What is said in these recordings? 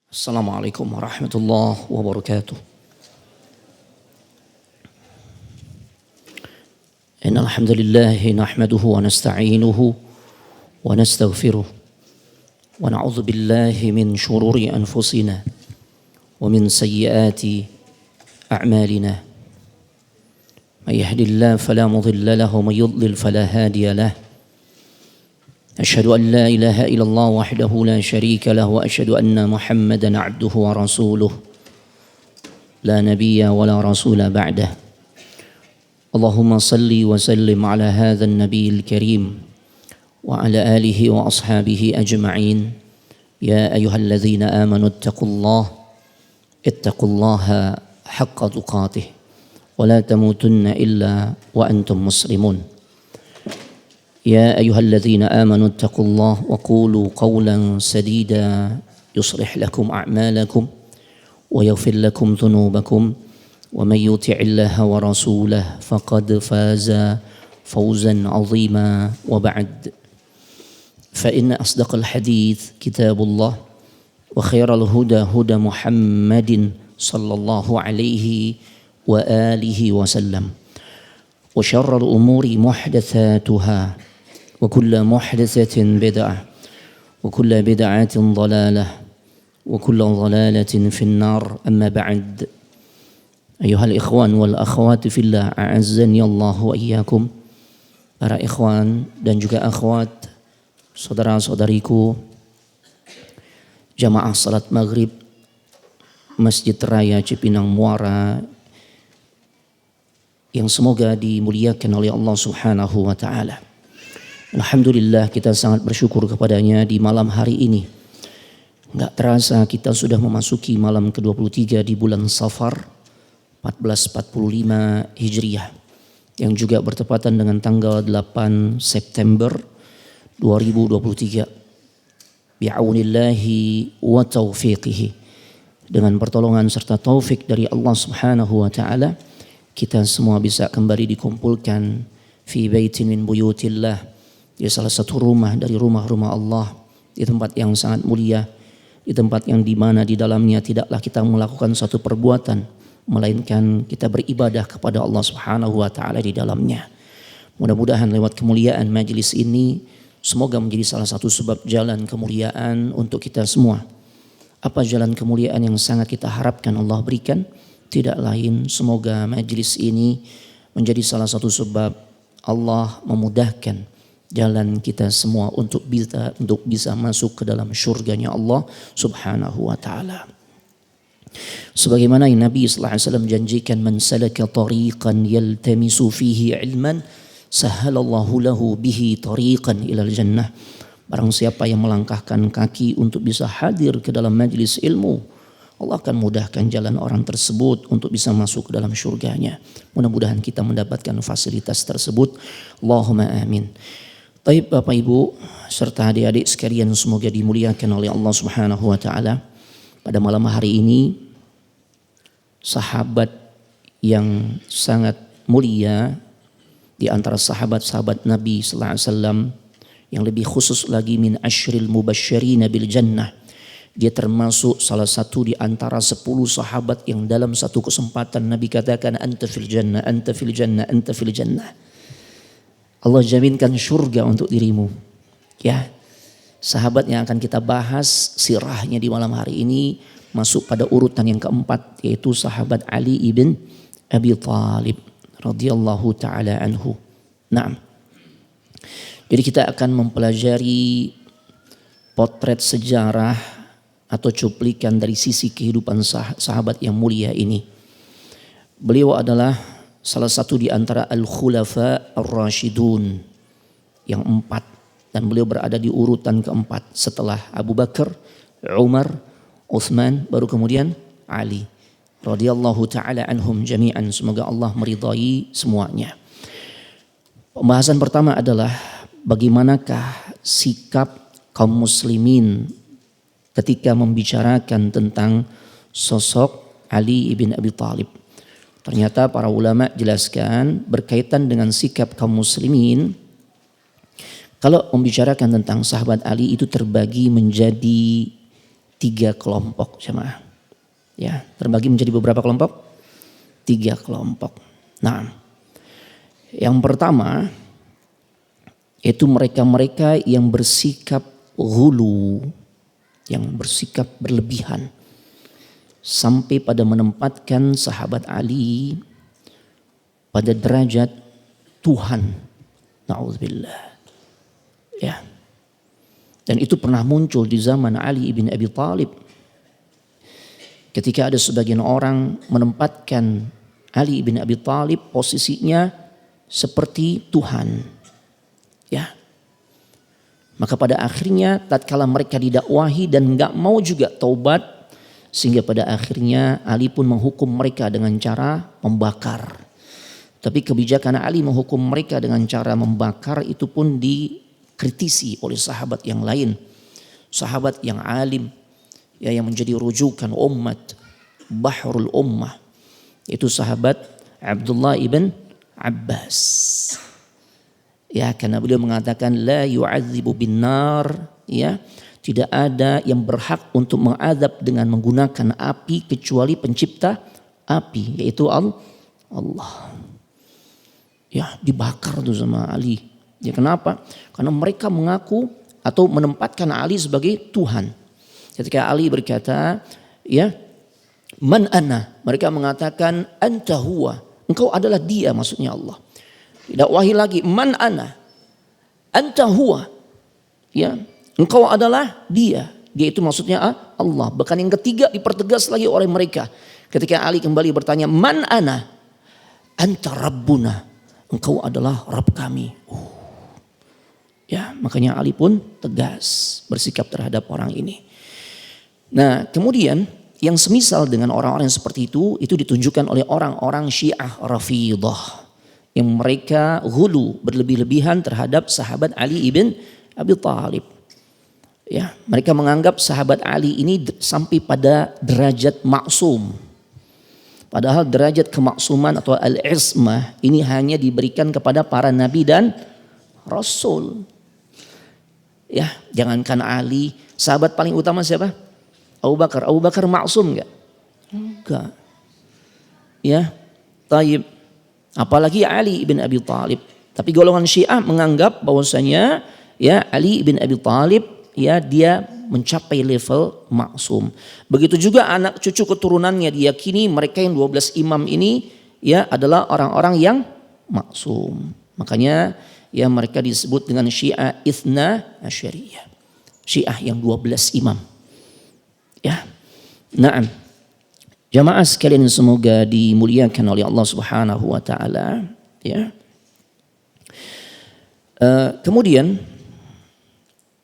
Assalamualaikum warahmatullahi wabarakatuh. Innal hamdalillah nahmaduhu wa nasta'inuhu wa nastaghfiruh wa na'udzu billahi min shururi anfusina wa min sayyiati a'malina. May yahdihillahu fala mudilla lahu wa may yudlil fala hadiya lahu. أشهد أن لا إله إلا الله وحده لا شريك له وأشهد أن محمدا عبده ورسوله لا نبي ولا رسول بعده اللهم صل وسلم على هذا النبي الكريم وعلى آله وأصحابه أجمعين يا أيها الذين آمنوا اتقوا الله حق تقاته ولا تموتن إلا وأنتم مسلمون يا أيها الذين آمنوا اتقوا الله وقولوا قولا سديدا يصلح لكم أعمالكم ويغفر لكم ذنوبكم ومن يطع الله ورسوله فقد فاز فوزا عظيما وبعد فإن أصدق الحديث كتاب الله وخير الهدى هدى محمد صلى الله عليه وآله وسلم وشر الأمور محدثاتها وكل محدثة بدعة وكل بدعة ضلالة وكل ضلالة في النار أما بعد أيها الإخوان والأخوات في الله أعزني الله وإياكم. Para ikhwan dan juga akhwat, saudara-saudariku, jamaah salat maghrib Masjid Raya Cipinang Muara yang semoga dimuliakan oleh Allah Subhanahu wa taala. Alhamdulillah, kita sangat bersyukur kepadanya di malam hari ini. Enggak terasa kita sudah memasuki malam ke-23 di bulan Safar 1445 Hijriah yang juga bertepatan dengan tanggal 8 September 2023. Bi'aunillahi wa taufiqihi. Dengan pertolongan serta taufik dari Allah Subhanahu wa taala, kita semua bisa kembali dikumpulkan fi baitin min buyutillah, di salah satu rumah dari rumah-rumah Allah, di tempat yang sangat mulia, di tempat yang dimana di dalamnya tidaklah kita melakukan satu perbuatan, melainkan kita beribadah kepada Allah Subhanahu wa taala di dalamnya. Mudah-mudahan lewat kemuliaan majelis ini semoga menjadi salah satu sebab jalan kemuliaan untuk kita semua. Apa jalan kemuliaan yang sangat kita harapkan Allah berikan? Tidak lain, semoga majelis ini menjadi salah satu sebab Allah memudahkan jalan kita semua untuk bisa masuk ke dalam syurganya Allah Subhanahu wa taala. Sebagaimana yang Nabi sallallahu alaihi wasallam janjikan, man salaka tariqan yaltamisu fihi ilman sahhalallahu lahu bihi tariqan ilal jannah. Barang siapa yang melangkahkan kaki untuk bisa hadir ke dalam majlis ilmu, Allah akan mudahkan jalan orang tersebut untuk bisa masuk ke dalam syurganya. Mudah-mudahan kita mendapatkan fasilitas tersebut. Allahumma amin. Baik Bapak Ibu serta adik-adik sekalian, semoga dimuliakan oleh Allah Subhanahu wa taala. Pada malam hari ini sahabat yang sangat mulia di antara sahabat-sahabat Nabi sallallahu alaihi wasallam, yang lebih khusus lagi min asyril mubasysyirin bil jannah. Dia termasuk salah satu di antara 10 sahabat yang dalam satu kesempatan Nabi katakan anta fil jannah, anta fil jannah, anta fil jannah. Allah jaminkan surga untuk dirimu. Ya, sahabat yang akan kita bahas sirahnya di malam hari ini masuk pada urutan yang keempat, yaitu sahabat Ali ibn Abi Thalib radhiyallahu taala anhu. Naam. Jadi kita akan mempelajari potret sejarah atau cuplikan dari sisi kehidupan sahabat yang mulia ini. Beliau adalah salah satu di antara al-khulafa ar-rasyidun yang 4, dan beliau berada di urutan keempat setelah Abu Bakar, Umar, Utsman, baru kemudian Ali radhiyallahu taala anhum jami'an. Semoga Allah meridai semuanya. Pembahasan pertama adalah bagaimanakah sikap kaum muslimin ketika membicarakan tentang sosok Ali ibn Abi Thalib. Ternyata para ulama jelaskan berkaitan dengan sikap kaum muslimin, kalau membicarakan tentang sahabat Ali itu terbagi menjadi 3 kelompok jemaah. Ya, terbagi menjadi beberapa kelompok? 3 kelompok. Nah, yang pertama itu mereka-mereka yang bersikap ghulu, yang bersikap berlebihan sampai pada menempatkan sahabat Ali pada derajat Tuhan. Na'udzubillah. Ya. Dan itu pernah muncul di zaman Ali ibn Abi Thalib. Ketika ada sebagian orang menempatkan Ali ibn Abi Thalib posisinya seperti Tuhan. Ya. Maka pada akhirnya tatkala mereka didakwahi dan enggak mau juga taubat, sehingga pada akhirnya Ali pun menghukum mereka dengan cara membakar. Tapi kebijakan Ali menghukum mereka dengan cara membakar itu pun dikritisi oleh sahabat yang lain. Sahabat yang alim, ya, yang menjadi rujukan umat, bahrul ummah, itu sahabat Abdullah ibn Abbas. Ya, karena beliau mengatakan la yu'adzibu binnar, ya, tidak ada yang berhak untuk mengadab dengan menggunakan api kecuali pencipta api, yaitu Allah. Ya, dibakar tuh sama Ali. Ya, kenapa? Karena mereka mengaku atau menempatkan Ali sebagai Tuhan. Ketika Ali berkata, ya, man ana, mereka mengatakan anta huwa, engkau adalah dia, maksudnya Allah. Tidak wahai lagi, man ana, anta huwa, ya, engkau adalah dia. Dia itu maksudnya Allah. Bahkan yang ketiga dipertegas lagi oleh mereka. Ketika Ali kembali bertanya, man ana, anta rabbuna, engkau adalah Rabb kami. Ya, makanya Ali pun tegas bersikap terhadap orang ini. Nah, kemudian yang semisal dengan orang-orang yang seperti itu ditunjukkan oleh orang-orang Syiah Rafidah yang mereka ghulu, berlebih-lebihan terhadap sahabat Ali ibn Abi Thalib. Ya, mereka menganggap sahabat Ali ini sampai pada derajat maksum. Padahal derajat kemaksuman atau al-ismah ini hanya diberikan kepada para nabi dan rasul. Ya, jangankan Ali, sahabat paling utama siapa? Abu Bakar. Abu Bakar maksum enggak? Enggak. Ya, taib. Apalagi Ali ibn Abi Thalib. Tapi golongan Syiah menganggap bahwasanya ya Ali ibn Abi Thalib ya dia mencapai level maksum. Begitu juga anak cucu keturunannya diyakini mereka yang 12 imam ini ya adalah orang-orang yang maksum. Makanya ya mereka disebut dengan Syiah Itsna Asyariyah. Syiah yang 12 imam. Ya. Naam. Jamaah sekalian semoga dimuliakan oleh Allah Subhanahu wa taala, ya. Kemudian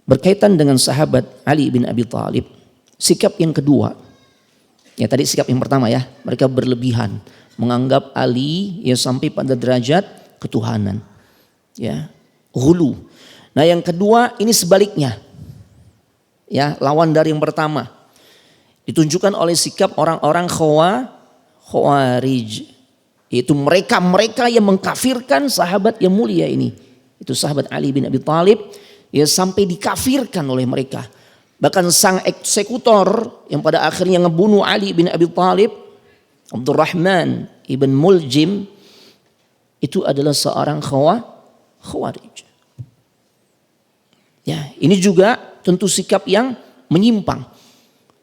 berkaitan dengan sahabat Ali bin Abi Thalib, sikap yang kedua. Ya, tadi sikap yang pertama ya, mereka berlebihan menganggap Ali ya sampai pada derajat ketuhanan. Ya, ghulu. Nah, yang kedua ini sebaliknya. Ya, lawan dari yang pertama. Ditunjukkan oleh sikap orang-orang Khawarij. Yaitu mereka yang mengkafirkan sahabat yang mulia ini. Itu sahabat Ali bin Abi Thalib ya sampai dikafirkan oleh mereka. Bahkan sang eksekutor yang pada akhirnya ngebunuh Ali bin Abi Thalib, Abdurrahman ibn Muljim, itu adalah seorang Khawarij. Ya, ini juga tentu sikap yang menyimpang.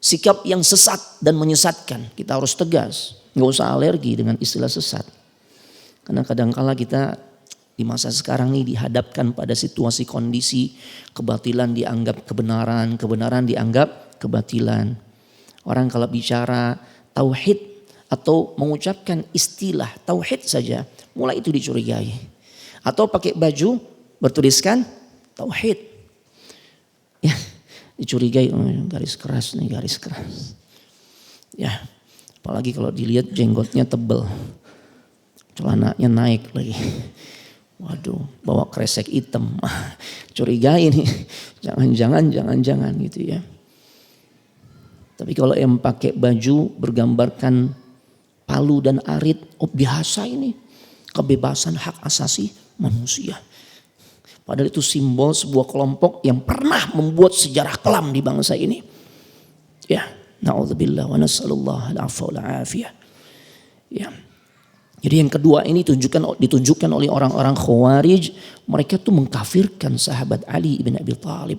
Sikap yang sesat dan menyesatkan. Kita harus tegas. Nggak usah alergi dengan istilah sesat. Karena kadangkala kita di masa sekarang ini dihadapkan pada situasi kondisi kebatilan dianggap kebenaran, kebenaran dianggap kebatilan. Orang kalau bicara tauhid atau mengucapkan istilah tauhid saja, mulai itu dicurigai. Atau pakai baju bertuliskan tauhid. Ya. Dicurigai, garis keras nih, garis keras. Ya, apalagi kalau dilihat jenggotnya tebel, celananya naik lagi. Waduh, bawa kresek hitam, curigai nih, jangan gitu ya. Tapi kalau yang pakai baju bergambarkan palu dan arit, oh biasa ini, kebebasan hak asasi manusia. Padahal itu simbol sebuah kelompok yang pernah membuat sejarah kelam di bangsa ini. Ya, na'udzubillah wa nas'alullah al-'afwa wal 'afiyah. Ya. Jadi yang kedua ini ditunjukkan oleh orang-orang Khawarij, mereka tuh mengkafirkan sahabat Ali bin Abi Thalib.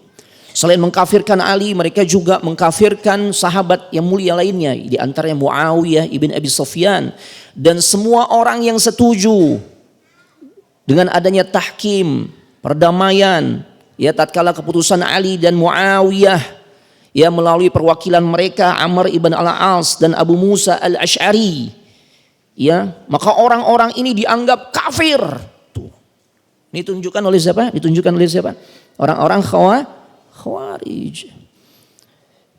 Selain mengkafirkan Ali, mereka juga mengkafirkan sahabat yang mulia lainnya, di antaranya Muawiyah ibn Abi Sufyan, dan semua orang yang setuju dengan adanya tahkim, perdamaian, ya tatkala keputusan Ali dan Muawiyah, ya melalui perwakilan mereka Amr ibn al-As dan Abu Musa al-Ash'ari, ya, maka orang-orang ini dianggap kafir. Tuh. Ini ditunjukkan oleh siapa? Ditunjukkan oleh siapa? Orang-orang Khawarij.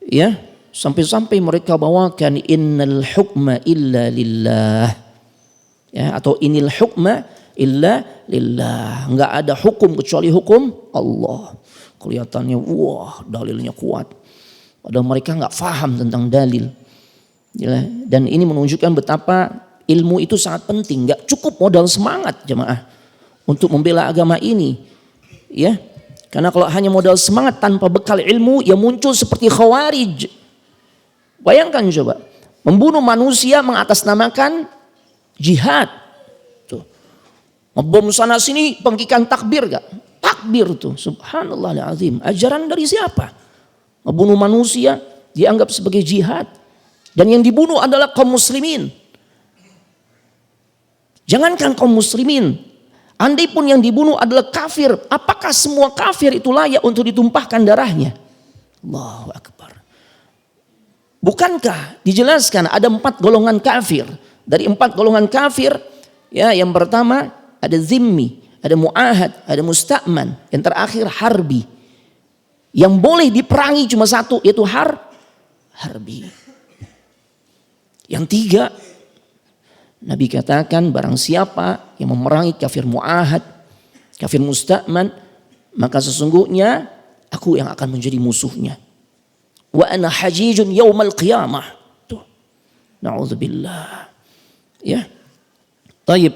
Ya, sampai-sampai mereka bawakan innal hukma illa lillah. Ya, atau inil hukma illa lillah. Enggak ada hukum kecuali hukum Allah. Kelihatannya wah, dalilnya kuat. Padahal mereka enggak faham tentang dalil. Ya, dan ini menunjukkan betapa ilmu itu sangat penting. Enggak cukup modal semangat jemaah untuk membela agama ini. Ya. Karena kalau hanya modal semangat tanpa bekal ilmu, ya muncul seperti Khawarij. Bayangkan coba, membunuh manusia mengatasnamakan jihad. Tuh. Ngebom sana sini, pengkikan takbir gak? Takbir tuh, subhanallah azim. Ajaran dari siapa? Ngebunuh manusia dianggap sebagai jihad. Dan yang dibunuh adalah kaum muslimin. Jangankan kaum muslimin, andai pun yang dibunuh adalah kafir, apakah semua kafir itu layak untuk ditumpahkan darahnya? Allahu Akbar. Bukankah dijelaskan ada 4 golongan kafir? Dari 4 golongan kafir, ya, yang pertama ada zimmi, ada mu'ahad, ada musta'man, yang terakhir harbi. Yang boleh diperangi cuma satu, yaitu harbi. Yang 3, Nabi katakan barang siapa yang memerangi kafir mu'ahad, kafir musta'man, maka sesungguhnya aku yang akan menjadi musuhnya. Wa ana hajijun yaumal qiyamah. Tuh. Na'udzubillah. Ya. Taib.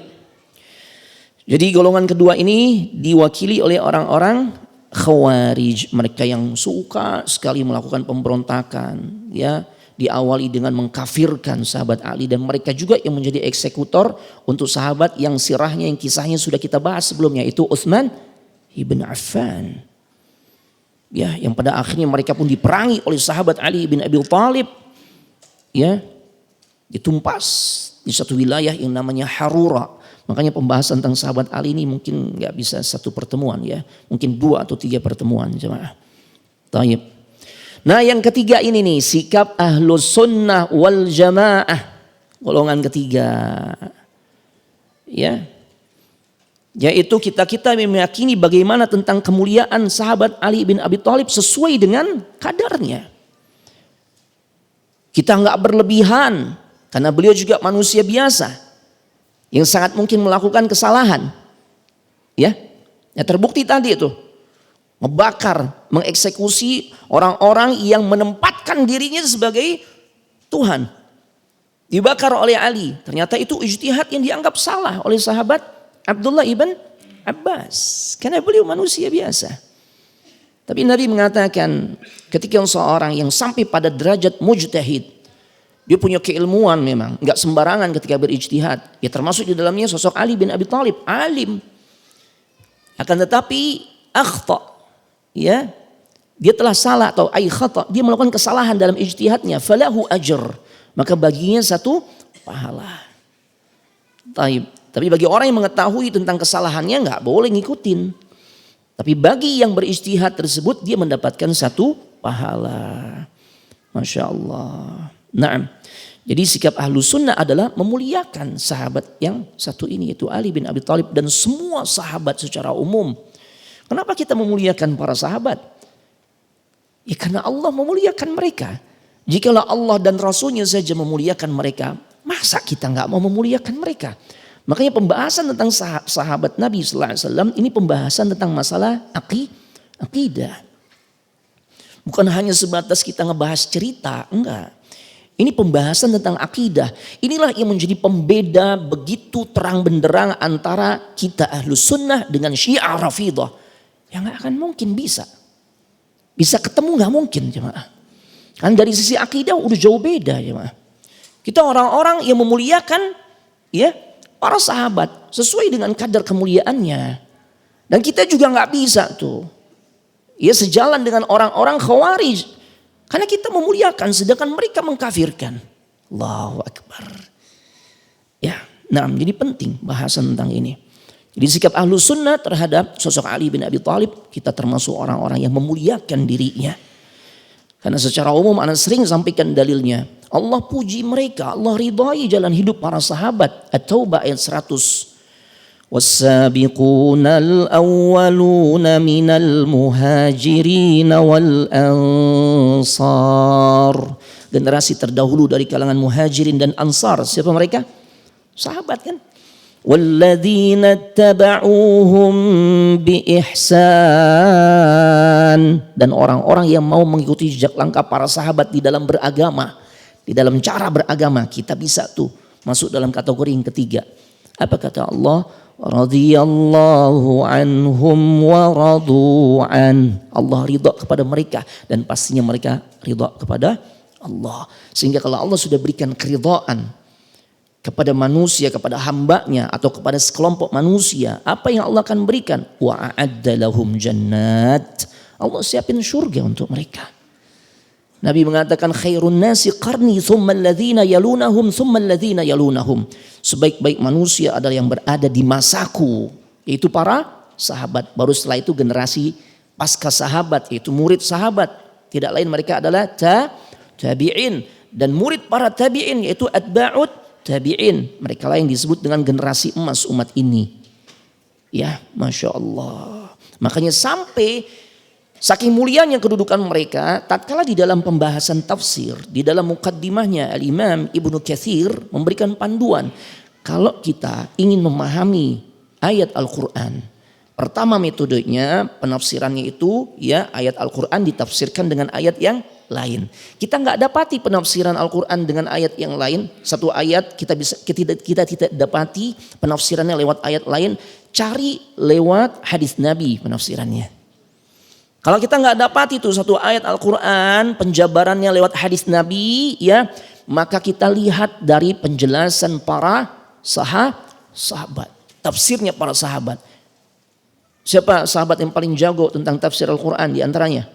Jadi golongan kedua ini diwakili oleh orang-orang Khawarij. Mereka yang suka sekali melakukan pemberontakan, ya. Diawali dengan mengkafirkan sahabat Ali, dan mereka juga yang menjadi eksekutor untuk sahabat yang sirahnya, yang kisahnya sudah kita bahas sebelumnya, itu Utsman ibn Affan. Ya, yang pada akhirnya mereka pun diperangi oleh sahabat Ali bin Abi Thalib. Ya, ditumpas di satu wilayah yang namanya Harura. Makanya pembahasan tentang sahabat Ali ini mungkin nggak bisa satu pertemuan, ya, mungkin 2 atau 3 pertemuan jemaah. Taib. Nah, yang ketiga ini nih, sikap ahlus sunnah wal jamaah. Golongan ketiga. Ya. Yaitu kita meyakini bagaimana tentang kemuliaan sahabat Ali bin Abi Thalib sesuai dengan kadarnya. Kita enggak berlebihan, karena beliau juga manusia biasa yang sangat mungkin melakukan kesalahan. Ya. Ya, terbukti tadi itu. Ngebakar, mengeksekusi orang-orang yang menempatkan dirinya sebagai Tuhan. Dibakar oleh Ali. Ternyata itu ijtihad yang dianggap salah oleh sahabat Abdullah ibn Abbas. Karena beliau manusia biasa. Tapi Nabi mengatakan ketika seorang yang sampai pada derajat mujtahid, dia punya keilmuan memang, enggak sembarangan ketika berijtihad. Ya termasuk di dalamnya sosok Ali bin Abi Thalib, alim. Akan tetapi akhta, ya, dia telah salah atau khata, dia melakukan kesalahan dalam ijtihadnya, falahu ajr, maka baginya satu pahala. Tapi bagi orang yang mengetahui tentang kesalahannya nggak boleh ngikutin. Tapi bagi yang berijtihad tersebut dia mendapatkan satu pahala. Masya Allah. Naam. Jadi sikap ahlus sunnah adalah memuliakan sahabat yang satu ini, yaitu Ali bin Abi Thalib dan semua sahabat secara umum. Kenapa kita memuliakan para sahabat? Ya karena Allah memuliakan mereka. Jikalau Allah dan Rasulnya saja memuliakan mereka, masa kita nggak mau memuliakan mereka? Makanya pembahasan tentang sahabat Nabi SAW ini pembahasan tentang masalah akidah. Bukan hanya sebatas kita ngebahas cerita, enggak. Ini pembahasan tentang akidah. Inilah yang menjadi pembeda begitu terang benderang antara kita ahlus sunnah dengan Syiah Rafidah. Yang gak akan mungkin bisa ketemu, gak mungkin jemaah. Kan dari sisi akidah udah jauh beda ya, Pak. Kita orang-orang yang memuliakan ya para sahabat sesuai dengan kadar kemuliaannya. Dan kita juga nggak bisa tuh ya sejalan dengan orang-orang Khawarij. Karena kita memuliakan sedangkan mereka mengkafirkan. Allahu Akbar. Ya, nah jadi penting bahasan tentang ini. Jadi sikap Ahlus Sunnah terhadap sosok Ali bin Abi Thalib, kita termasuk orang-orang yang memuliakan dirinya. Karena secara umum ana sering sampaikan dalilnya. Allah puji mereka, Allah ridhai jalan hidup para sahabat. At-Taubah ayat 100. وَالسَّابِقُونَ الْأَوَّلُونَ مِنَ الْمُهَاجِرِينَ وَالْأَنصَارِ. Generasi terdahulu dari kalangan muhajirin dan ansar. Siapa mereka? Sahabat kan? وَالَّذِينَ اتَّبَعُوهُمْ بِإِحْسَانٍ. Dan orang-orang yang mau mengikuti jejak langkah para sahabat di dalam beragama. Di dalam cara beragama. Kita bisa tuh masuk dalam kategori yang ketiga. Apa kata Allah? Radhiyallahu anhum wa radu'an. Allah ridha kepada mereka dan pastinya mereka ridha kepada Allah. Sehingga kalau Allah sudah berikan keridhaan kepada manusia, kepada hambanya atau kepada sekelompok manusia, apa yang Allah akan berikan? Wa a'adda lahum jannat. Allah siapin surga untuk mereka. Nabi mengatakan khairun nasi qarni thumma alladhina yalunahum thumma alladhina yalunahum. Sebaik-baik manusia adalah yang berada di masaku, yaitu para sahabat. Baru setelah itu generasi pasca sahabat, yaitu murid sahabat. Tidak lain mereka adalah tabi'in. Dan murid para tabi'in yaitu atba'ut tabi'in. Mereka lah yang disebut dengan generasi emas umat ini. Ya, Masya Allah. Makanya sampai saking mulianya kedudukan mereka, tatkala di dalam pembahasan tafsir, di dalam mukaddimahnya Al-Imam Ibnu Katsir memberikan panduan. Kalau kita ingin memahami ayat Al-Quran, pertama metodenya penafsirannya itu ya ayat Al-Quran ditafsirkan dengan ayat yang lain. Kita nggak dapati penafsiran Al-Quran dengan ayat yang lain. Satu ayat kita tidak dapati penafsirannya lewat ayat lain. Cari lewat hadis Nabi penafsirannya. Kalau kita nggak dapat itu satu ayat Al-Quran, penjabarannya lewat hadis Nabi, ya, maka kita lihat dari penjelasan para sahabat, tafsirnya para sahabat. Siapa sahabat yang paling jago tentang tafsir Al-Quran di antaranya?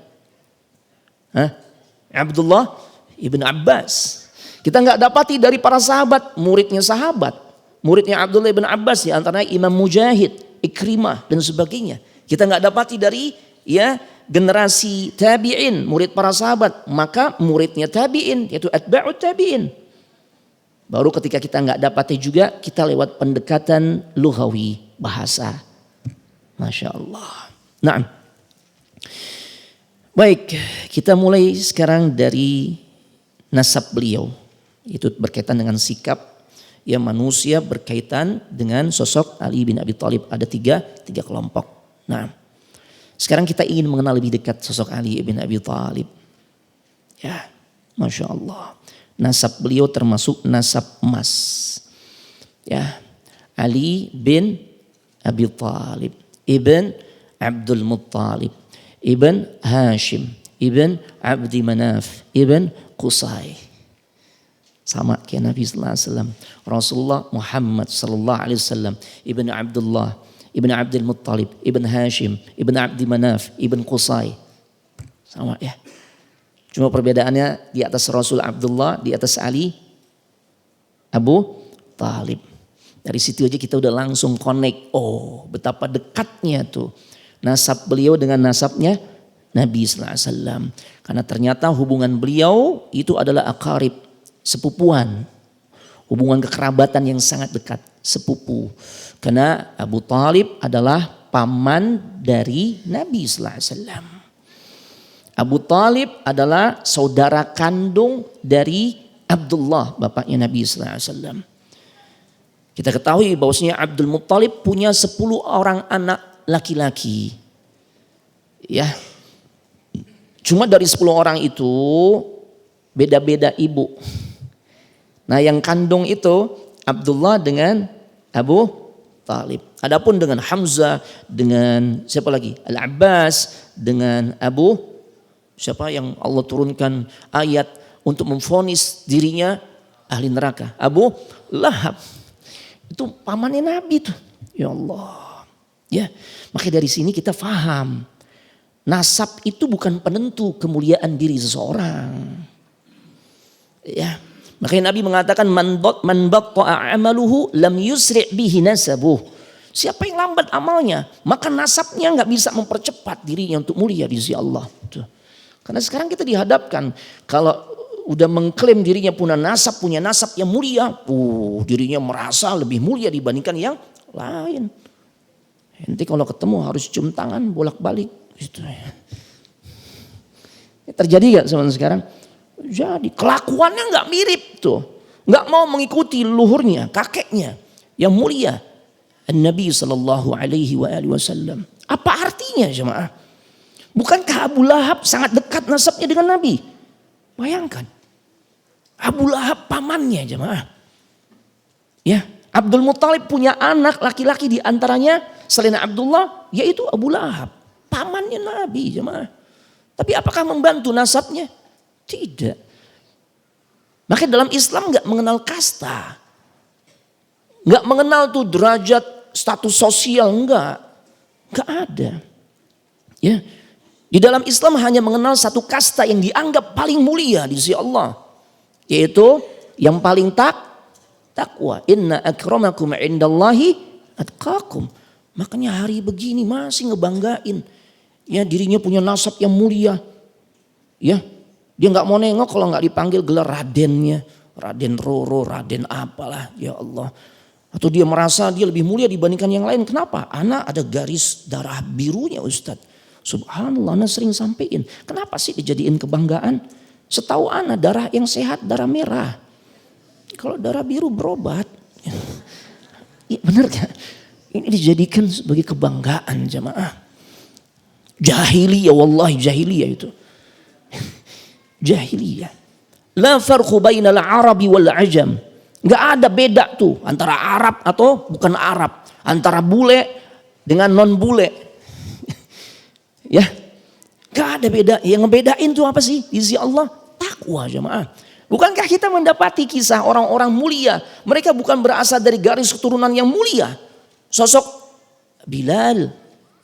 Abdullah ibn Abbas. Kita nggak dapati dari para sahabat, muridnya Abdullah ibn Abbas di antaranya Imam Mujahid, Ikrimah dan sebagainya. Kita nggak dapati dari ya generasi tabi'in, murid para sahabat, maka muridnya tabi'in yaitu atba'ut tabi'in. Baru ketika kita nggak dapati juga, kita lewat pendekatan lughawi, bahasa. Masya Allah. Nah, baik, kita mulai sekarang dari nasab beliau. Itu berkaitan dengan sikap ya manusia berkaitan dengan sosok Ali bin Abi Thalib. Ada tiga kelompok. Nah, sekarang kita ingin mengenal lebih dekat sosok Ali bin Abi Thalib. Ya, Masya Allah. Nasab beliau termasuk nasab emas. Ya, Ali bin Abi Thalib, ibn Abdul Muttalib, ibn Hashim, ibn Abdi Manaf, ibn Qusay. Sama kayak Nabi sallallahu alaihi wasallam. Rasulullah Muhammad sallallahu alaihi wasallam, ibn Abdullah, ibn Abdul Muttalib, ibn Hashim, ibn Abdi Manaf, ibn Qusay. Sama ya. Cuma perbedaannya di atas Rasul Abdullah, di atas Ali Abu Talib. Dari situ aja kita udah langsung connect. Oh, betapa dekatnya tuh nasab beliau dengan nasabnya Nabi sallallahu alaihi wasallam. Karena ternyata hubungan beliau itu adalah akarib, sepupuan. Hubungan kekerabatan yang sangat dekat, sepupu. Karena Abu Talib adalah paman dari Nabi sallallahu alaihi wasallam. Abu Talib adalah saudara kandung dari Abdullah, bapaknya Nabi sallallahu alaihi wasallam. Kita ketahui bahwasanya Abdul Muttalib punya 10 orang anak laki-laki. Ya. Cuma dari 10 orang itu beda-beda ibu. Nah, yang kandung itu Abdullah dengan Abu Talib. Adapun dengan Hamzah, dengan siapa lagi? Al-Abbas, dengan Abu Siapa yang Allah turunkan ayat untuk memvonis dirinya ahli neraka? Abu Lahab. Itu pamannya Nabi tuh. Ya Allah. Ya, makanya dari sini kita faham. Nasab itu bukan penentu kemuliaan diri seseorang. Ya, makanya Nabi mengatakan man batta'a amaluhu lam yusri' bihi nasabuh. Siapa yang lambat amalnya, maka nasabnya nggak bisa mempercepat dirinya untuk mulia di sisi Allah. Tuh. Karena sekarang kita dihadapkan kalau udah mengklaim dirinya punya nasab yang mulia, dirinya merasa lebih mulia dibandingkan yang lain. Nanti kalau ketemu harus cium tangan bolak-balik. Gitu. Terjadi gak sama sekarang? Jadi kelakuannya gak mirip tuh. Gak mau mengikuti leluhurnya, kakeknya yang mulia. Nabi SAW. Apa artinya jemaah? Bukankah Abu Lahab sangat dekat nasabnya dengan Nabi? Bayangkan. Abu Lahab pamannya jemaah. Ya, Abdul Muthalib punya anak laki-laki di antaranya selain Abdullah yaitu Abu Lahab, pamannya Nabi jemaah. Tapi apakah membantu nasabnya? Tidak. Makanya dalam Islam enggak mengenal kasta. Enggak mengenal tuh derajat status sosial, enggak ada. Ya. Di dalam Islam hanya mengenal satu kasta yang dianggap paling mulia di sisi Allah, yaitu yang paling takwa. Inna akramakum indallahi atqakum. Makanya hari begini masih ngebanggain ya dirinya punya nasab yang mulia. Ya, dia nggak mau nengok kalau nggak dipanggil gelar radennya, Raden Roro, Raden apalah, ya Allah. Atau dia merasa dia lebih mulia dibandingkan yang lain. Kenapa? Anak ada garis darah birunya Ustadz. Subhanallah, anak sering sampein. Kenapa sih dijadiin kebanggaan? Setahu anak darah yang sehat darah merah. Kalau darah biru berobat. Ya, benar kan? Ini dijadikan sebagai kebanggaan jamaah. Jahiliyah, wallahi jahiliyah itu. Jahiliyah. La farqu bainal arabi wal ajam. Gak ada beda tuh antara Arab atau bukan Arab. Antara bule dengan non bule. Ya, gak ada beda. Yang ngebedain tuh apa sih? Di sisi Allah, takwa jamaah. Bukankah kita mendapati kisah orang-orang mulia? Mereka bukan berasal dari garis keturunan yang mulia. Sosok Bilal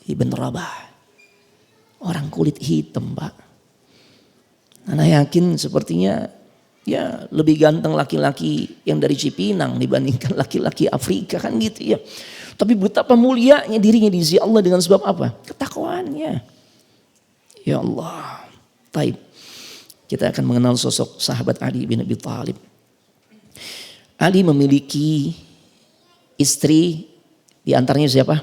ibn Rabah. Orang kulit hitam, Pak. Ana yakin sepertinya ya lebih ganteng laki-laki yang dari Cipinang dibandingkan laki-laki Afrika kan gitu ya. Tapi betapa mulianya dirinya di sisi Allah dengan sebab apa? Ketakwaannya. Ya Allah. Taib. Kita akan mengenal sosok sahabat Ali bin Abi Thalib. Ali memiliki istri, di antaranya siapa?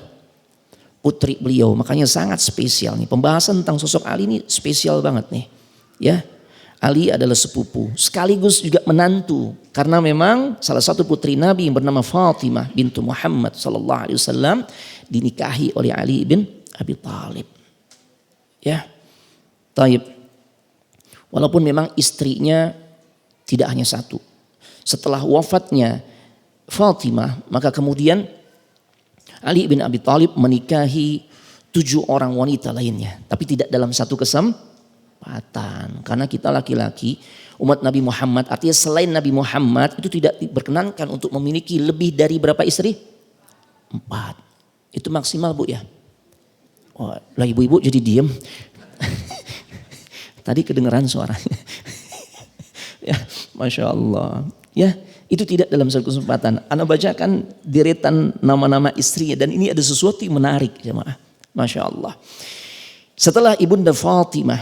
Putri beliau. Makanya sangat spesial nih. Pembahasan tentang sosok Ali ini spesial banget nih. Ya, Ali adalah sepupu, sekaligus juga menantu. Karena memang salah satu putri Nabi yang bernama Fatimah bintu Muhammad sallallahu alaihi wasallam dinikahi oleh Ali bin Abi Thalib. Ya, taib. Walaupun memang istrinya tidak hanya satu. Setelah wafatnya Fatimah, maka kemudian Ali bin Abi Thalib menikahi 7 orang wanita lainnya. Tapi tidak dalam satu kesempatan. Karena kita laki-laki, umat Nabi Muhammad, artinya selain Nabi Muhammad itu tidak diperkenankan untuk memiliki lebih dari berapa istri? 4. Itu maksimal Bu ya. Oh, lah ibu-ibu jadi diem. Tadi kedengeran suaranya. Ya, Masya Allah. Ya, itu tidak dalam satu kesempatan. Ana bacakan deretan nama-nama istrinya. Dan ini ada sesuatu yang menarik jemaah. Masya Allah. Setelah ibunda Fatimah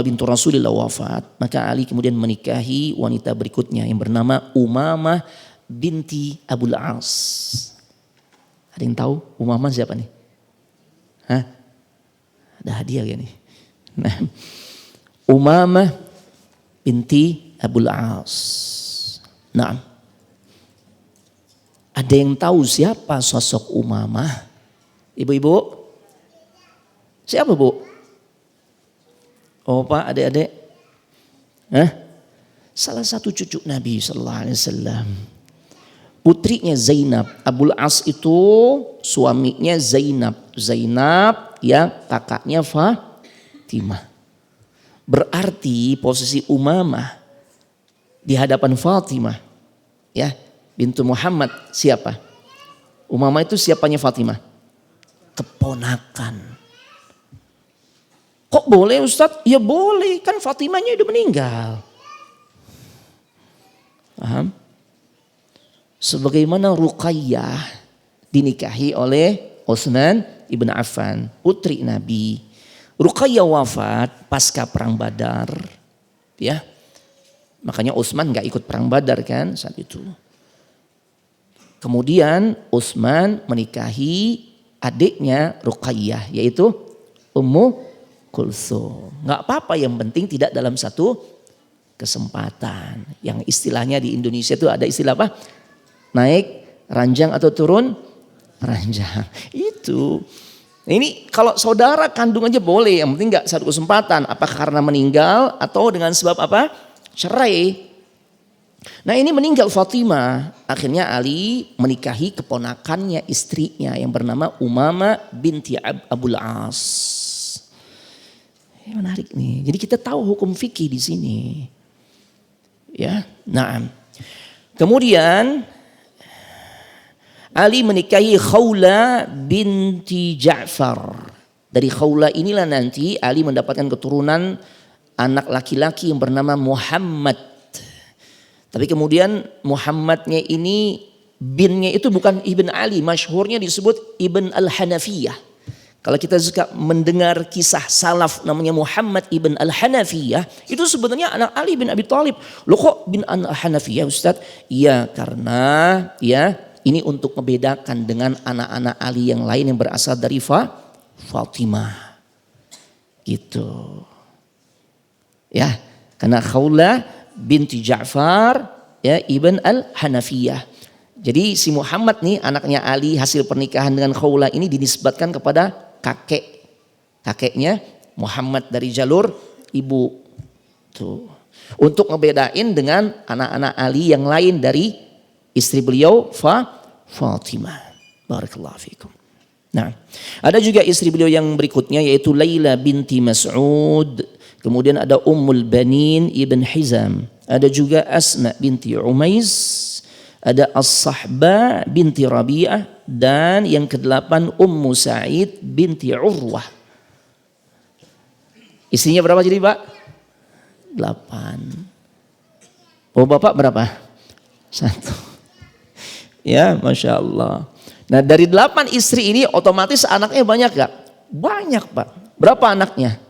bintu Rasulullah wafat. Maka Ali kemudian menikahi wanita berikutnya yang bernama Umamah binti Abul As. Ada yang tahu Umamah siapa nih? Hah? Ada hadiah ya nih. Nah, Umamah binti Abul As. Nah, ada yang tahu siapa sosok Umamah? Ibu-ibu? Siapa Bu? Oh Pak, adik-adik? Hah? Salah satu cucu Nabi sallallahu alaihi wasallam. Putrinya Zainab. Abul As itu suaminya Zainab. Zainab ya kakaknya Fatimah. Berarti posisi Umamah di hadapan Fatimah, ya, bintu Muhammad siapa? Umamah itu siapanya Fatimah? Keponakan. Kok boleh Ustadz? Ya boleh, kan Fatimahnya udah meninggal. Paham? Sebagaimana Ruqayyah dinikahi oleh Utsman ibn Affan, putri Nabi. Ruqayyah wafat pasca perang Badar, ya. Makanya Utsman gak ikut perang Badar kan saat itu. Kemudian Utsman menikahi adiknya Ruqayyah, yaitu Ummu Kulthum. Gak apa-apa, yang penting tidak dalam satu kesempatan. Yang istilahnya di Indonesia itu ada istilah apa? Naik ranjang atau turun ranjang. Itu. Ini kalau saudara kandung aja boleh, yang penting gak satu kesempatan. Apa karena meninggal atau dengan sebab apa? Cerai. Nah ini meninggal Fatimah. Akhirnya Ali menikahi keponakannya, istrinya yang bernama Umamah binti Abul As. Menarik nih. Jadi kita tahu hukum fikih di sini. Ya, nah. Kemudian Ali menikahi Khawla binti Ja'far. Dari Khawla inilah nanti Ali mendapatkan keturunan anak laki-laki yang bernama Muhammad. Tapi kemudian Muhammadnya ini binnya itu bukan Ibn Ali, masyhurnya disebut Ibn Al-Hanafiyah. Kalau kita suka mendengar kisah salaf namanya Muhammad Ibn Al-Hanafiyah, itu sebenarnya anak Ali bin Abi Thalib. Loh kok bin Al-Hanafiyah Ustaz? Iya karena ya ini untuk membedakan dengan anak-anak Ali yang lain yang berasal dari Fatimah. Gitu. Ya, karena Khawla binti Ja'far ya Ibn Al-Hanafiyah. Jadi si Muhammad nih anaknya Ali hasil pernikahan dengan Khawla ini dinisbatkan kepada kakeknya Muhammad dari jalur ibu. Tuh. Untuk ngebedain dengan anak-anak Ali yang lain dari istri beliau Fatimah. Barakallahu fikum. Nah, ada juga istri beliau yang berikutnya yaitu Laila binti Mas'ud. Kemudian ada Ummul Banin Ibn Hizam. Ada juga Asma binti Umais. Ada As-Sahba binti Rabi'ah. Dan yang ke-8 Ummu Sa'id binti Urwah. Istrinya berapa jadi Pak? 8. Oh Bapak berapa? 1. Ya Masya Allah. Nah dari 8 istri ini otomatis anaknya banyak gak? Banyak Pak. Berapa anaknya?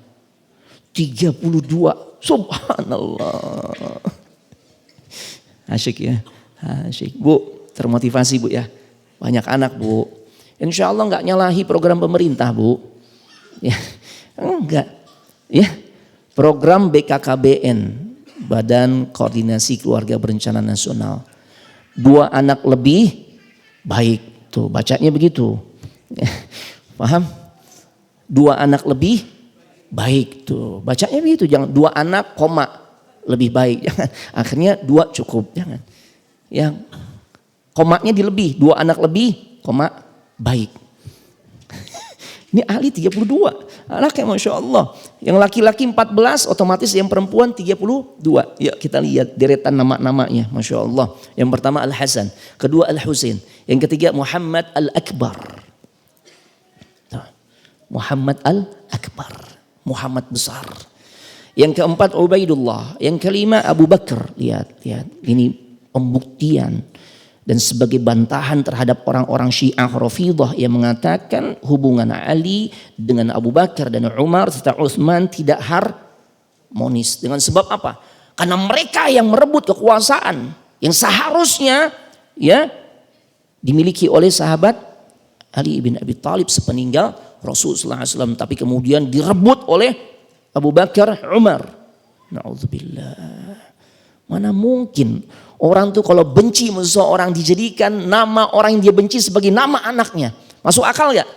32. Subhanallah. Asyik ya. Asyik. Bu, termotivasi Bu ya. Banyak anak Bu. Insya Allah gak nyalahi program pemerintah Bu. Ya, enggak. Ya, program BKKBN. Badan Koordinasi Keluarga Berencana Nasional. 2 anak lebih baik. Tuh bacanya begitu. Ya, paham? 2 anak lebih baik tuh bacanya begitu, jangan 2 anak koma lebih baik, jangan akhirnya 2 cukup, jangan yang komanya dilebih 2 anak lebih koma baik. Ini Ali 32 anaknya Masya Allah, yang laki-laki 14 otomatis yang perempuan 32. Ya kita lihat deretan nama-namanya Masya Allah. Yang pertama Al-Hasan, kedua Al-Husain, yang ketiga Muhammad Al-Akbar. Muhammad Al-Akbar, Muhammad besar. Yang keempat Ubaidullah, yang kelima Abu Bakar. Lihat ini pembuktian dan sebagai bantahan terhadap orang-orang Syiah Rafidhah yang mengatakan hubungan Ali dengan Abu Bakar dan Umar serta Utsman tidak harmonis. Dengan sebab apa? Karena mereka yang merebut kekuasaan yang seharusnya ya dimiliki oleh sahabat Ali bin Abi Thalib sepeninggal Rasulullah SAW, tapi kemudian direbut oleh Abu Bakar, Umar. Na'udzubillah. Mana mungkin orang tuh kalau benci seseorang dijadikan nama orang yang dia benci sebagai nama anaknya. Masuk akal gak?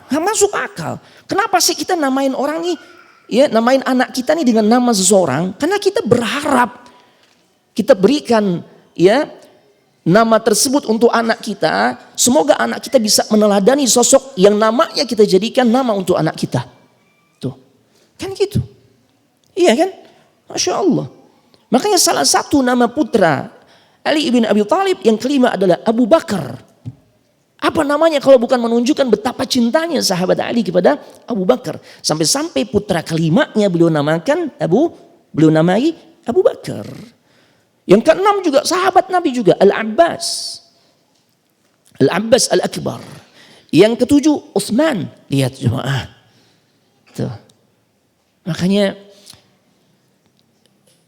Gak masuk akal. Kenapa sih kita namain orang nih, ya namain anak kita nih dengan nama seseorang? Karena kita berharap kita berikan ya nama tersebut untuk anak kita, semoga anak kita bisa meneladani sosok yang namanya kita jadikan nama untuk anak kita. Tuh, kan gitu. Iya kan? Masya Allah. Makanya salah satu nama putra Ali ibn Abi Thalib yang kelima adalah Abu Bakar. Apa namanya kalau bukan menunjukkan betapa cintanya sahabat Ali kepada Abu Bakar. Sampai-sampai putra kelimanya beliau namai Abu Bakar. Yang keenam juga sahabat Nabi juga Al-Abbas. Al-Abbas Al-Akbar. Yang ketujuh Utsman. Lihat jemaah. Tuh. Makanya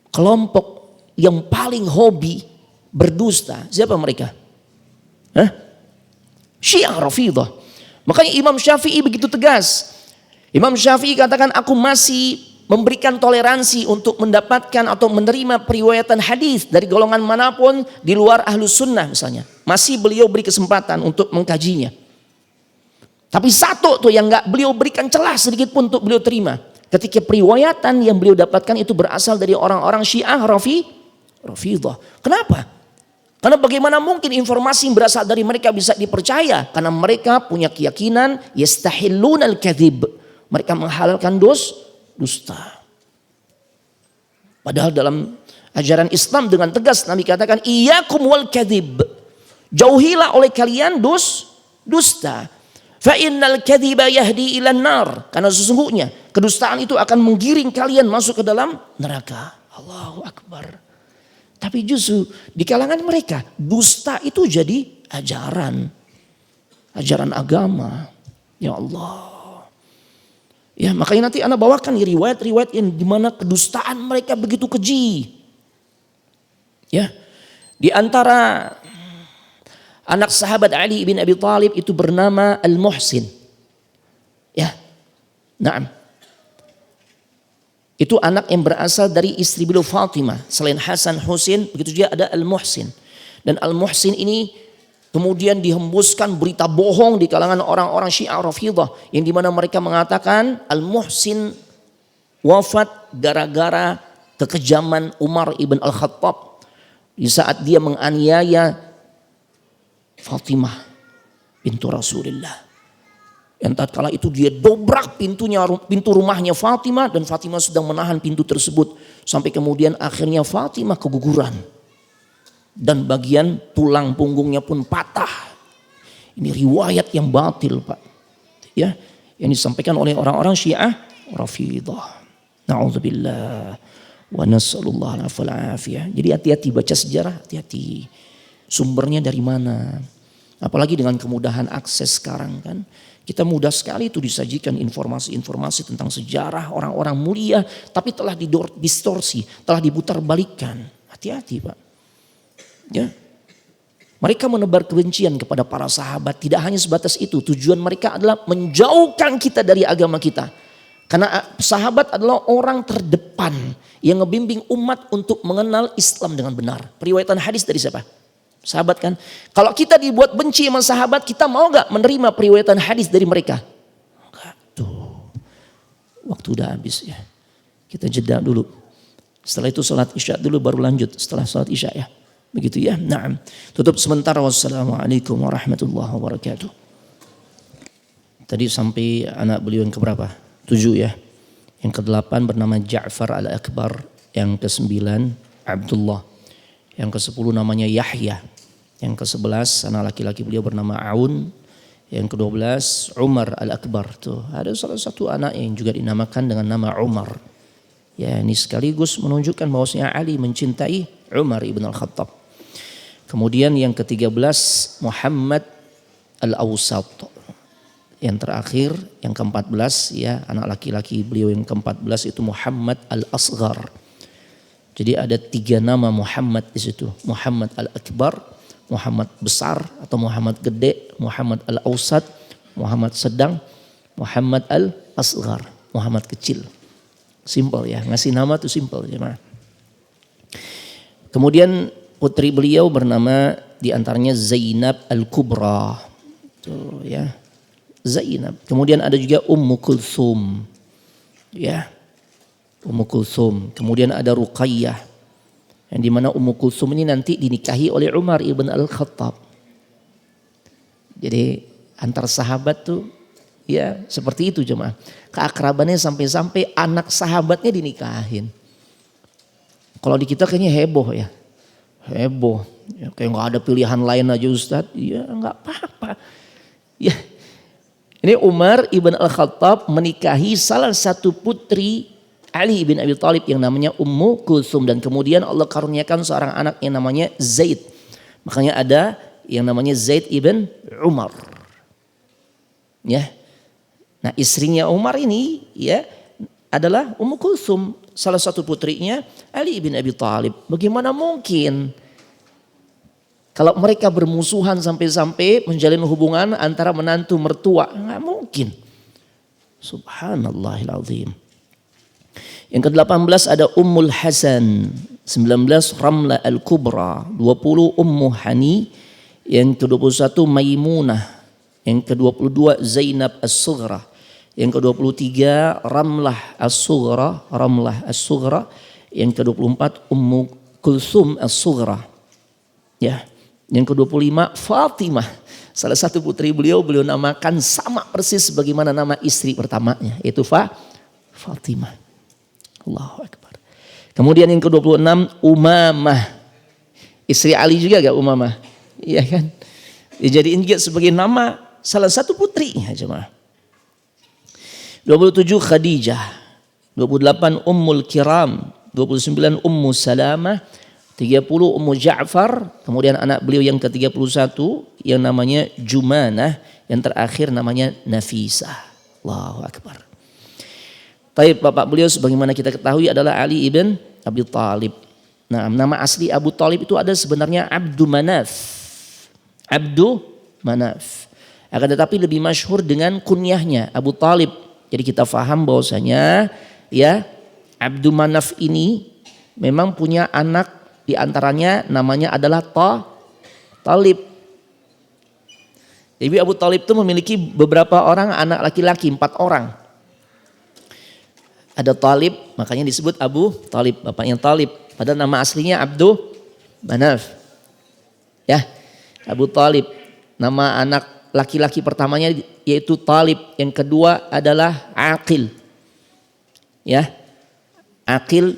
kelompok yang paling hobi berdusta, siapa mereka? Syiah Rafidah. Makanya Imam Syafi'i begitu tegas. Imam Syafi'i katakan, aku masih memberikan toleransi untuk mendapatkan atau menerima periwayatan hadis dari golongan manapun di luar Ahlus Sunnah misalnya. Masih beliau beri kesempatan untuk mengkajinya. Tapi satu tuh yang nggak beliau berikan celah sedikit pun untuk beliau terima. Ketika periwayatan yang beliau dapatkan itu berasal dari orang-orang Syiah Rafidah. Kenapa? Karena bagaimana mungkin informasi yang berasal dari mereka bisa dipercaya? Karena mereka punya keyakinan yastahillun al-kadhib. Mereka menghalalkan dusta. Padahal dalam ajaran Islam dengan tegas Nabi katakan iyyakum wal kadhib. Jauhilah oleh kalian dusta. Fa innal kadhiba yahdi ilan nar. Karena sesungguhnya kedustaan itu akan menggiring kalian masuk ke dalam neraka. Allahu Akbar. Tapi justru di kalangan mereka dusta itu jadi ajaran agama. Ya Allah. Ya makanya nanti Anda bawakan riwayat-riwayat yang dimana kedustaan mereka begitu keji. Ya, di antara anak sahabat Ali bin Abi Thalib itu bernama Al-Muhsin. Ya, naam. Itu anak yang berasal dari istri beliau Fatimah. Selain Hasan Husain, begitu juga ada Al-Muhsin. Dan Al-Muhsin ini kemudian dihembuskan berita bohong di kalangan orang-orang Syiah Rafidah. Yang dimana mereka mengatakan Al-Muhsin wafat gara-gara kekejaman Umar ibn Al-Khattab. Di saat dia menganiaya Fatimah bintu Rasulullah. Yang tatkala itu dia dobrak pintu rumahnya Fatimah dan Fatimah sedang menahan pintu tersebut sampai kemudian akhirnya Fatimah keguguran dan bagian tulang punggungnya pun patah. Ini riwayat yang batil, Pak. Ya, yang disampaikan oleh orang-orang Syiah Rafidah. Nauzubillah wa nasallallahu alaihi. Jadi hati-hati baca sejarah, hati-hati. Sumbernya dari mana? Apalagi dengan kemudahan akses sekarang kan. Kita mudah sekali itu disajikan informasi-informasi tentang sejarah orang-orang mulia. Tapi telah didistorsi, telah diputarbalikkan. Hati-hati Pak. Ya. Mereka menebar kebencian kepada para sahabat. Tidak hanya sebatas itu. Tujuan mereka adalah menjauhkan kita dari agama kita. Karena sahabat adalah orang terdepan yang ngebimbing umat untuk mengenal Islam dengan benar. Periwayatan hadis dari siapa? Sahabat kan. Kalau kita dibuat benci sama sahabat, kita mau gak menerima periwayatan hadis dari mereka? Enggak. Tuh. Waktu udah habis ya. Kita jeda dulu. Setelah itu salat isya dulu baru lanjut. Setelah salat isya ya. Begitu ya. Naam. Tutup sebentar. Wassalamualaikum warahmatullahi wabarakatuh. Tadi sampai anak beliau yang keberapa? 7 ya. Yang ke-8 bernama Ja'far Al-Akbar. Yang ke-9 Abdullah. Yang ke-10 namanya Yahya. Yang ke-11 anak laki-laki beliau bernama Aun. Yang ke-12 Umar Al-Akbar. Tuh, ada salah satu anak yang juga dinamakan dengan nama Umar. Ya, ini sekaligus menunjukkan bahwasanya Ali mencintai Umar ibn Al-Khattab. Kemudian yang ke-13 Muhammad Al-Awsat. Yang terakhir yang ke-14 ya anak laki-laki beliau yang ke-14 itu Muhammad Al-Asghar. Jadi ada 3 nama Muhammad di situ. Muhammad Al-Akbar, Muhammad besar atau Muhammad gede, Muhammad Al-Awsat, Muhammad sedang, Muhammad Al-Asghar, Muhammad kecil. Simpel ya, ngasih nama itu simpel ya. Kemudian putri beliau bernama diantaranya Zainab Al-Kubra. Tuh ya. Zainab. Kemudian ada juga Ummu Kulthum. Ya. Ummu Kulthum. Kemudian ada Ruqayyah. Yang dimana Ummu Kulthum ini nanti dinikahi oleh Umar ibn Al-Khattab. Jadi antar sahabat tuh Ya, seperti itu jemaah. Keakrabannya sampai-sampai anak sahabatnya dinikahin. Kalau di kita kayaknya heboh ya. Heboh. Ya, kayak nggak ada pilihan lain aja Ustadz. Ya nggak apa-apa. Ya. Ini Umar ibn Al-Khattab menikahi salah satu putri Ali bin Abi Thalib yang namanya Ummu Kulthum. Dan kemudian Allah karuniakan seorang anak yang namanya Zaid. Makanya ada yang namanya Zaid ibn Umar. Ya. Nah istrinya Umar ini ya adalah Ummu Kulthum, salah satu putrinya Ali bin Abi Thalib. Bagaimana mungkin kalau mereka bermusuhan sampai-sampai menjalin hubungan antara menantu mertua? Nggak mungkin. Subhanallahil azim. Yang ke-18 ada Ummul Hasan, 19 Ramla Al-Kubra, 20 Ummu Hani, yang ke-21 Maimunah, yang ke-22 Zainab As-Sughra, yang ke-23 Ramlah As-Sughra, yang ke-24 Ummu Kulthum As-Sughra. Ya, yang ke-25 Fatimah, salah satu putri beliau namakan sama persis sebagaimana nama istri pertamanya, yaitu Fatimah. Allahu Akbar. Kemudian yang ke-26 Umamah, istri Ali juga gak Umamah? Iya kan? Dijadiin juga sebagai nama salah satu putrinya jemaah. 27 Khadijah, 28 Ummul Kiram, 29 Ummu Salamah, 30 Ummu Ja'far, kemudian anak beliau yang ke-31 yang namanya Jumanah, yang terakhir namanya Nafisah. Allahu Akbar. Taib, bapak beliau sebagaimana kita ketahui adalah Ali ibn Abi Thalib. Nah, nama asli Abu Thalib itu ada sebenarnya Abdu Manaf. Akan tetapi lebih masyhur dengan kunyahnya Abu Thalib. Jadi kita faham bahwasanya ya Abdu Manaf ini memang punya anak, di antaranya namanya adalah Talib. Jadi Abu Thalib itu memiliki beberapa orang anak laki-laki, 4 orang. Ada Talib, makanya disebut Abu Thalib, bapaknya Talib. Padahal nama aslinya Abdu Manaf. Ya, Abu Thalib. Nama anak laki-laki pertamanya yaitu Talib. Yang kedua adalah Aqil. Ya, Aqil.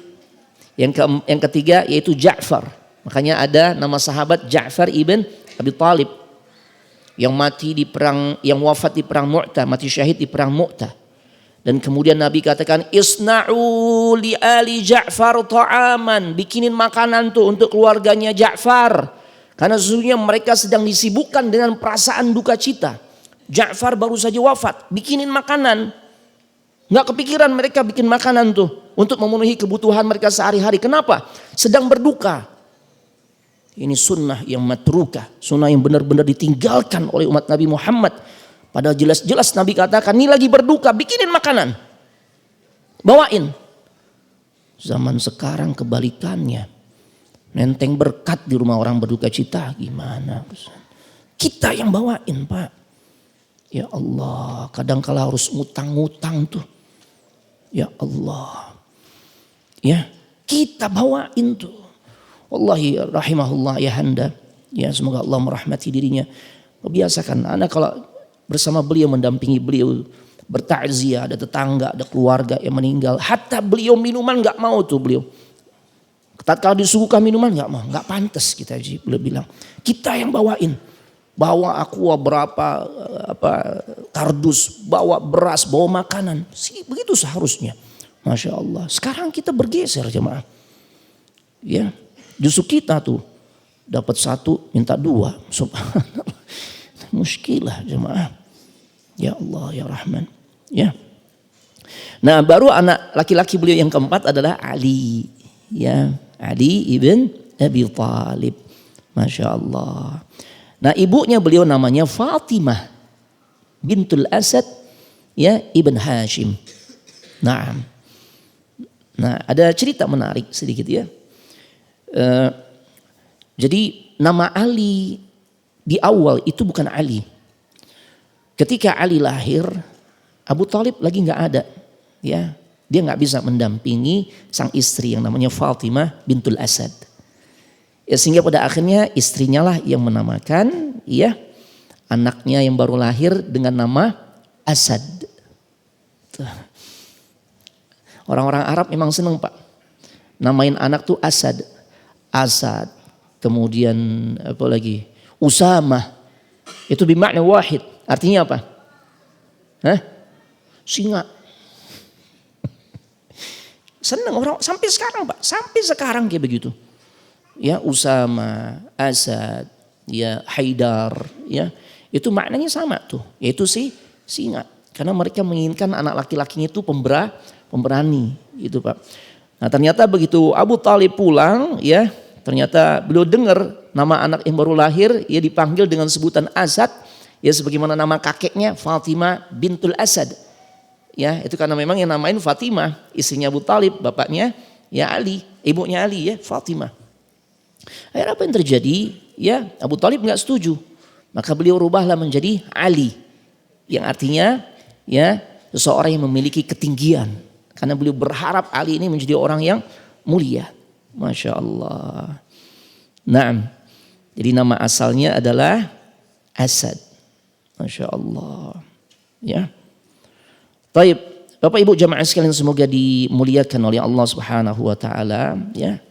Yang ketiga yaitu Ja'far. Makanya ada nama sahabat Ja'far ibn Abi Thalib yang mati di perang, yang wafat di perang Mu'tah, mati syahid di perang Mu'tah. Dan kemudian Nabi katakan, isna'u li ali Ja'far ta'aman, bikinin makanan tuh untuk keluarganya Ja'far, karena sesungguhnya mereka sedang disibukkan dengan perasaan duka cita. Ja'far baru saja wafat, bikinin makanan. Nggak kepikiran mereka bikin makanan tuh untuk memenuhi kebutuhan mereka sehari-hari. Kenapa? Sedang berduka. Ini sunnah yang matrukah, sunnah yang benar-benar ditinggalkan oleh umat Nabi Muhammad. Padahal jelas-jelas Nabi katakan, ini lagi berduka, bikinin makanan, bawain. Zaman sekarang kebalikannya, nenteng berkat di rumah orang berduka cita, gimana? Kita yang bawain, Pak. Ya Allah, kadang kala harus ngutang-ngutang tuh. Ya Allah, ya kita bawain tuh. Wallahi rahimahullah ya handa, ya semoga Allah merahmati dirinya. Biasakan anak kalau bersama beliau, mendampingi beliau bertakziah, ada tetangga, ada keluarga yang meninggal, hatta beliau minuman nggak mau tuh beliau. Tatkala disuguhkan minuman nggak mau, nggak pantas kita beliau bilang, kita yang bawain, bawa aqua berapa kardus, bawa beras, bawa makanan, begitu seharusnya. Masya Allah. Sekarang kita bergeser jemaah, ya justru kita tuh dapat 1 minta 2, subhanallah, muskilah jemaah. Ya Allah ya Rahman. Ya. Nah, baru anak laki-laki beliau yang keempat adalah Ali. Ya, Ali ibn Abi Thalib. Masya Allah. Nah, ibunya beliau namanya Fatimah bintul Asad ya ibn Hashim. Nah, ada cerita menarik sedikit ya. Jadi nama Ali di awal itu bukan Ali. Ketika Ali lahir, Abu Thalib lagi nggak ada, ya dia nggak bisa mendampingi sang istri yang namanya Fatimah bintul Asad. Ya, sehingga pada akhirnya istrinya lah yang menamakan, ya anaknya yang baru lahir dengan nama Asad. Orang-orang Arab memang senang Pak. Namain anak tuh Asad. Asad. Kemudian apa lagi? Usamah. Itu bimakna wahid. Artinya apa? Singa. Senang orang sampai sekarang Pak. Sampai sekarang kayak begitu. Ya, Usama, Asad, ya Haidar, ya. Itu maknanya sama tuh, yaitu singa. Karena mereka menginginkan anak laki-lakinya itu pemberani, gitu Pak. Nah, ternyata begitu Abu Thalib pulang, ya, ternyata beliau dengar nama anak yang baru lahir, ya dipanggil dengan sebutan Asad, ya sebagaimana nama kakeknya Fatimah bintul Asad. Ya, itu karena memang yang namain Fatimah, istrinya Abu Thalib, bapaknya ya Ali, ibunya Ali ya, Fatimah. Akhirnya apa yang terjadi? Ya, Abu Thalib nggak setuju. Maka beliau rubahlah menjadi Ali. Yang artinya ya seseorang yang memiliki ketinggian. Karena beliau berharap Ali ini menjadi orang yang mulia. Masya Allah. Naam. Jadi nama asalnya adalah Asad. Masya Allah. Ya. Baik. Bapak Ibu jamaah sekalian semoga dimuliakan oleh Allah Subhanahu wa taala, ya.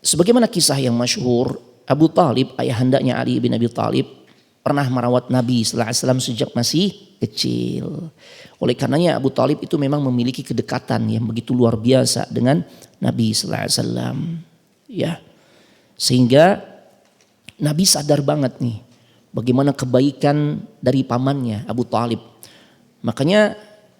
Sebagaimana kisah yang masyhur, Abu Thalib ayahandanya Ali bin Abi Thalib pernah merawat Nabi sallallahu alaihi wasallam sejak masih kecil. Oleh karenanya Abu Thalib itu memang memiliki kedekatan yang begitu luar biasa dengan Nabi sallallahu alaihi wasallam. Ya. Sehingga Nabi sadar banget nih bagaimana kebaikan dari pamannya Abu Thalib. Makanya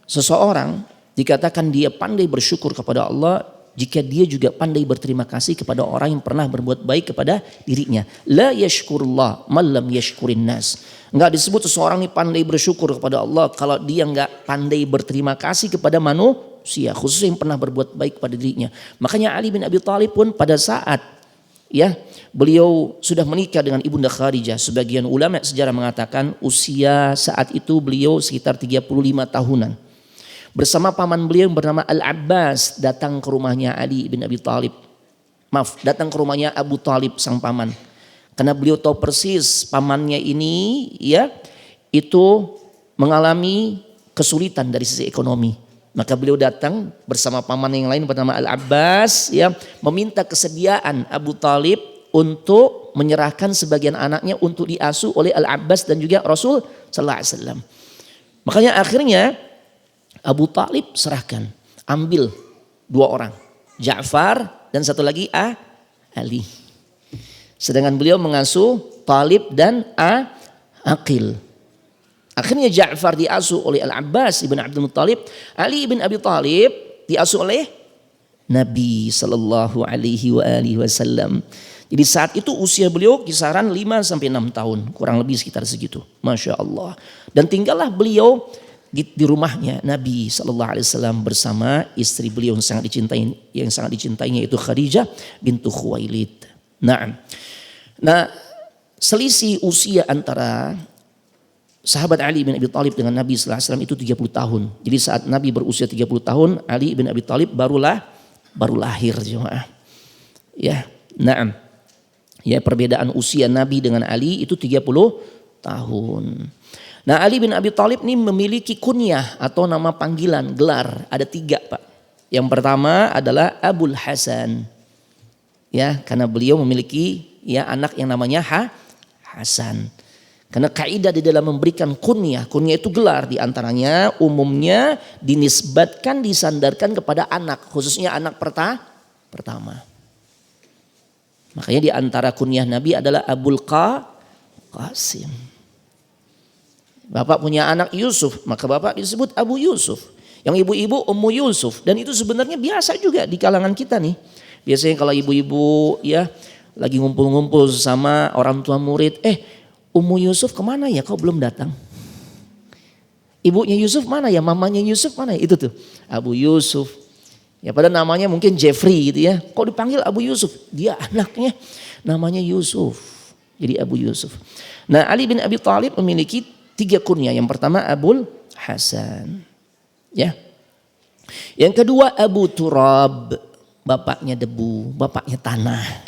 seseorang dikatakan dia pandai bersyukur kepada Allah jika dia juga pandai berterima kasih kepada orang yang pernah berbuat baik kepada dirinya. La yashkurullah man lam yashkurin nas. Enggak disebut seseorang ini pandai bersyukur kepada Allah kalau dia enggak pandai berterima kasih kepada manusia, khususnya yang pernah berbuat baik kepada dirinya. Makanya Ali bin Abi Thalib pun pada saat ya beliau sudah menikah dengan Ibunda Khadijah, sebagian ulama sejarah mengatakan usia saat itu beliau sekitar 35 tahunan. Bersama paman beliau yang bernama Al-Abbas datang ke rumahnya Ali bin Abi Thalib. Datang ke rumahnya Abu Thalib sang paman. Karena beliau tahu persis pamannya ini ya itu mengalami kesulitan dari sisi ekonomi. Maka beliau datang bersama paman yang lain bernama Al-Abbas ya meminta kesediaan Abu Thalib untuk menyerahkan sebagian anaknya untuk diasuh oleh Al-Abbas dan juga Rasul sallallahu alaihi wasallam. Makanya akhirnya Abu Thalib serahkan, ambil 2 orang, Ja'far dan satu lagi Ali. Sedangkan beliau mengasuh Thalib dan Aqil. Akhirnya Ja'far diasuh oleh Al-Abbas ibn Abdul Muttalib, Ali ibn Abi Thalib diasuh oleh Nabi sallallahu alaihi wasallam. Jadi saat itu usia beliau kisaran 5 sampai 6 tahun, kurang lebih sekitar segitu. Masya Allah. Dan tinggallah beliau di rumahnya Nabi sallallahu alaihi wasallam bersama istri beliau yang sangat dicintainya yaitu Khadijah bintu Khuwailid. Nah, selisih usia antara sahabat Ali bin Abi Thalib dengan Nabi sallallahu alaihi wasallam itu 30 tahun. Jadi saat Nabi berusia 30 tahun, Ali bin Abi Thalib baru lahir jemaah. Ya, na'am. Ya, perbedaan usia Nabi dengan Ali itu 30 tahun. Nah, Ali bin Abi Thalib ini memiliki kunyah atau nama panggilan, gelar. Ada 3 Pak. Yang pertama adalah Abul Hasan. Ya, karena beliau memiliki ya anak yang namanya Hasan. Karena kaidah di dalam memberikan kunyah itu gelar diantaranya umumnya dinisbatkan, disandarkan kepada anak, khususnya anak pertama. Makanya di antara kunyah Nabi adalah Abul Qasim. Bapak punya anak Yusuf, maka bapak disebut Abu Yusuf. Yang ibu-ibu Ummu Yusuf. Dan itu sebenarnya biasa juga di kalangan kita nih. Biasanya kalau ibu-ibu ya lagi ngumpul-ngumpul sama orang tua murid. Ummu Yusuf kemana ya, kau belum datang? Ibunya Yusuf mana ya, mamanya Yusuf mana ya? Itu tuh Abu Yusuf. Ya pada namanya mungkin Jeffrey gitu ya. Kok dipanggil Abu Yusuf? Dia anaknya namanya Yusuf. Jadi Abu Yusuf. Nah, Ali bin Abi Thalib memiliki 3 kunyah. Yang pertama Abul Hasan. Ya. Yang kedua Abu Turab, bapaknya debu, bapaknya tanah.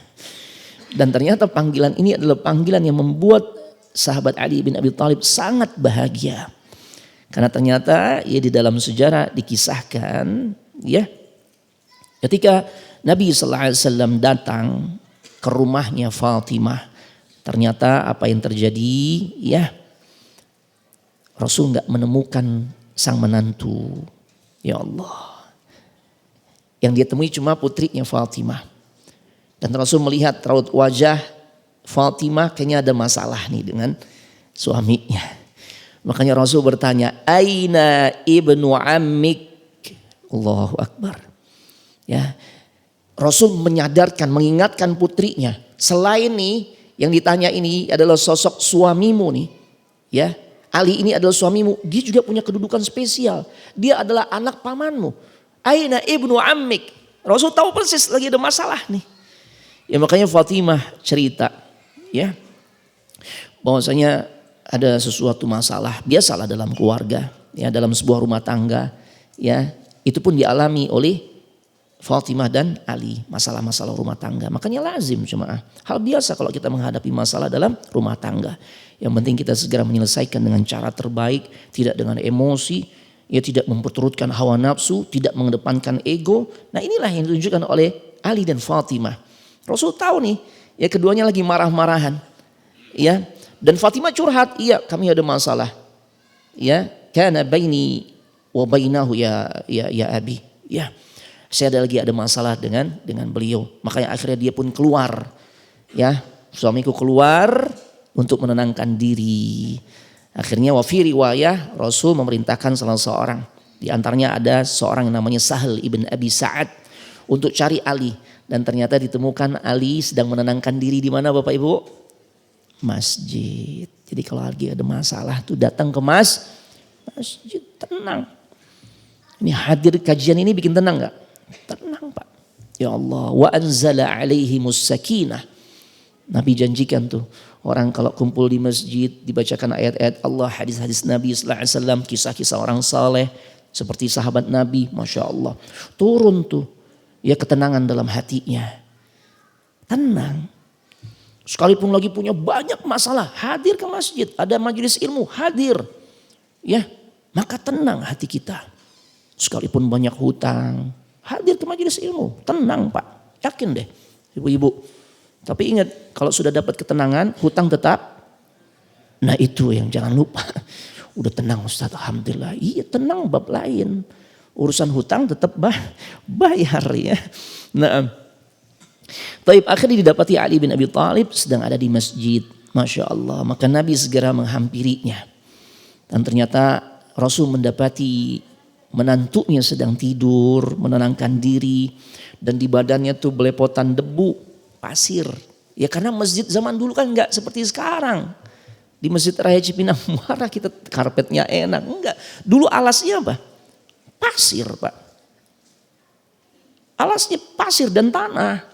Dan ternyata panggilan ini adalah panggilan yang membuat sahabat Ali bin Abi Thalib sangat bahagia. Karena ternyata ya di dalam sejarah dikisahkan ya ketika Nabi sallallahu alaihi wasallam datang ke rumahnya Fatimah, ternyata apa yang terjadi ya, Rasul nggak menemukan sang menantu. Ya Allah, yang dia temui cuma putrinya Fatimah. Dan Rasul melihat raut wajah Fatimah kayaknya ada masalah nih dengan suaminya. Makanya Rasul bertanya, aina ibnu ammik? Allahu Akbar. Ya, Rasul menyadarkan, mengingatkan putrinya. Selain nih yang ditanya ini adalah sosok suamimu nih, ya Ali ini adalah suamimu. Dia juga punya kedudukan spesial. Dia adalah anak pamanmu. Aina ibnu ammik? Rasul tahu persis lagi ada masalah nih. Ya makanya Fatimah cerita, ya bahwasanya ada sesuatu masalah biasalah dalam keluarga, ya dalam sebuah rumah tangga, ya itu pun dialami oleh Fatimah dan Ali, masalah-masalah rumah tangga. Makanya lazim jemaah, hal biasa kalau kita menghadapi masalah dalam rumah tangga. Yang penting kita segera menyelesaikan dengan cara terbaik, tidak dengan emosi, ya tidak memperturutkan hawa nafsu, tidak mengedepankan ego. Nah inilah yang ditunjukkan oleh Ali dan Fatimah. Rasul tahu nih, ya keduanya lagi marah-marahan, ya. Dan Fatimah curhat, iya kami ada masalah. Ya, kana baini wa bainahu ya abi. Ya, saya lagi ada masalah dengan beliau. Makanya akhirnya dia pun keluar. Ya, suamiku keluar untuk menenangkan diri. Akhirnya wa fi riwayah Rasul memerintahkan salah seorang. Di antaranya ada seorang yang namanya Sahal ibn Abi Sa'ad untuk cari Ali. Dan ternyata ditemukan Ali sedang menenangkan diri di mana Bapak Ibu? Masjid. Jadi kalau lagi ada masalah tuh datang ke masjid, tenang. Ini hadir kajian ini bikin tenang gak? Tenang Pak. Ya Allah, wa anzala alaihimus sakinah. Nabi janjikan tuh orang kalau kumpul di masjid dibacakan ayat-ayat Allah, hadis-hadis Nabi sallallahu alaihi wasallam, kisah-kisah orang saleh seperti sahabat Nabi, Masya Allah. Turun tuh ya ketenangan dalam hatinya. Tenang. Sekalipun lagi punya banyak masalah, hadir ke masjid, ada majelis ilmu, hadir. Ya, maka tenang hati kita. Sekalipun banyak hutang, hadir ke majelis ilmu, tenang Pak. Yakin deh, ibu-ibu. Tapi ingat, kalau sudah dapat ketenangan, hutang tetap. Nah itu yang jangan lupa. Udah tenang Ustaz, alhamdulillah. Iya tenang bab lain. Urusan hutang tetap bayar ya. Nah, Taib akhirnya didapati Ali bin Abi Thalib sedang ada di masjid. Masya Allah. Maka Nabi segera menghampirinya. Dan ternyata Rasul mendapati menantunya sedang tidur, menenangkan diri. Dan di badannya tuh belepotan debu, pasir. Ya karena masjid zaman dulu kan enggak seperti sekarang. Di Masjid Raya Cipinang Muara kita karpetnya enak. Enggak. Dulu alasnya apa? Pasir Pak. Alasnya pasir dan tanah.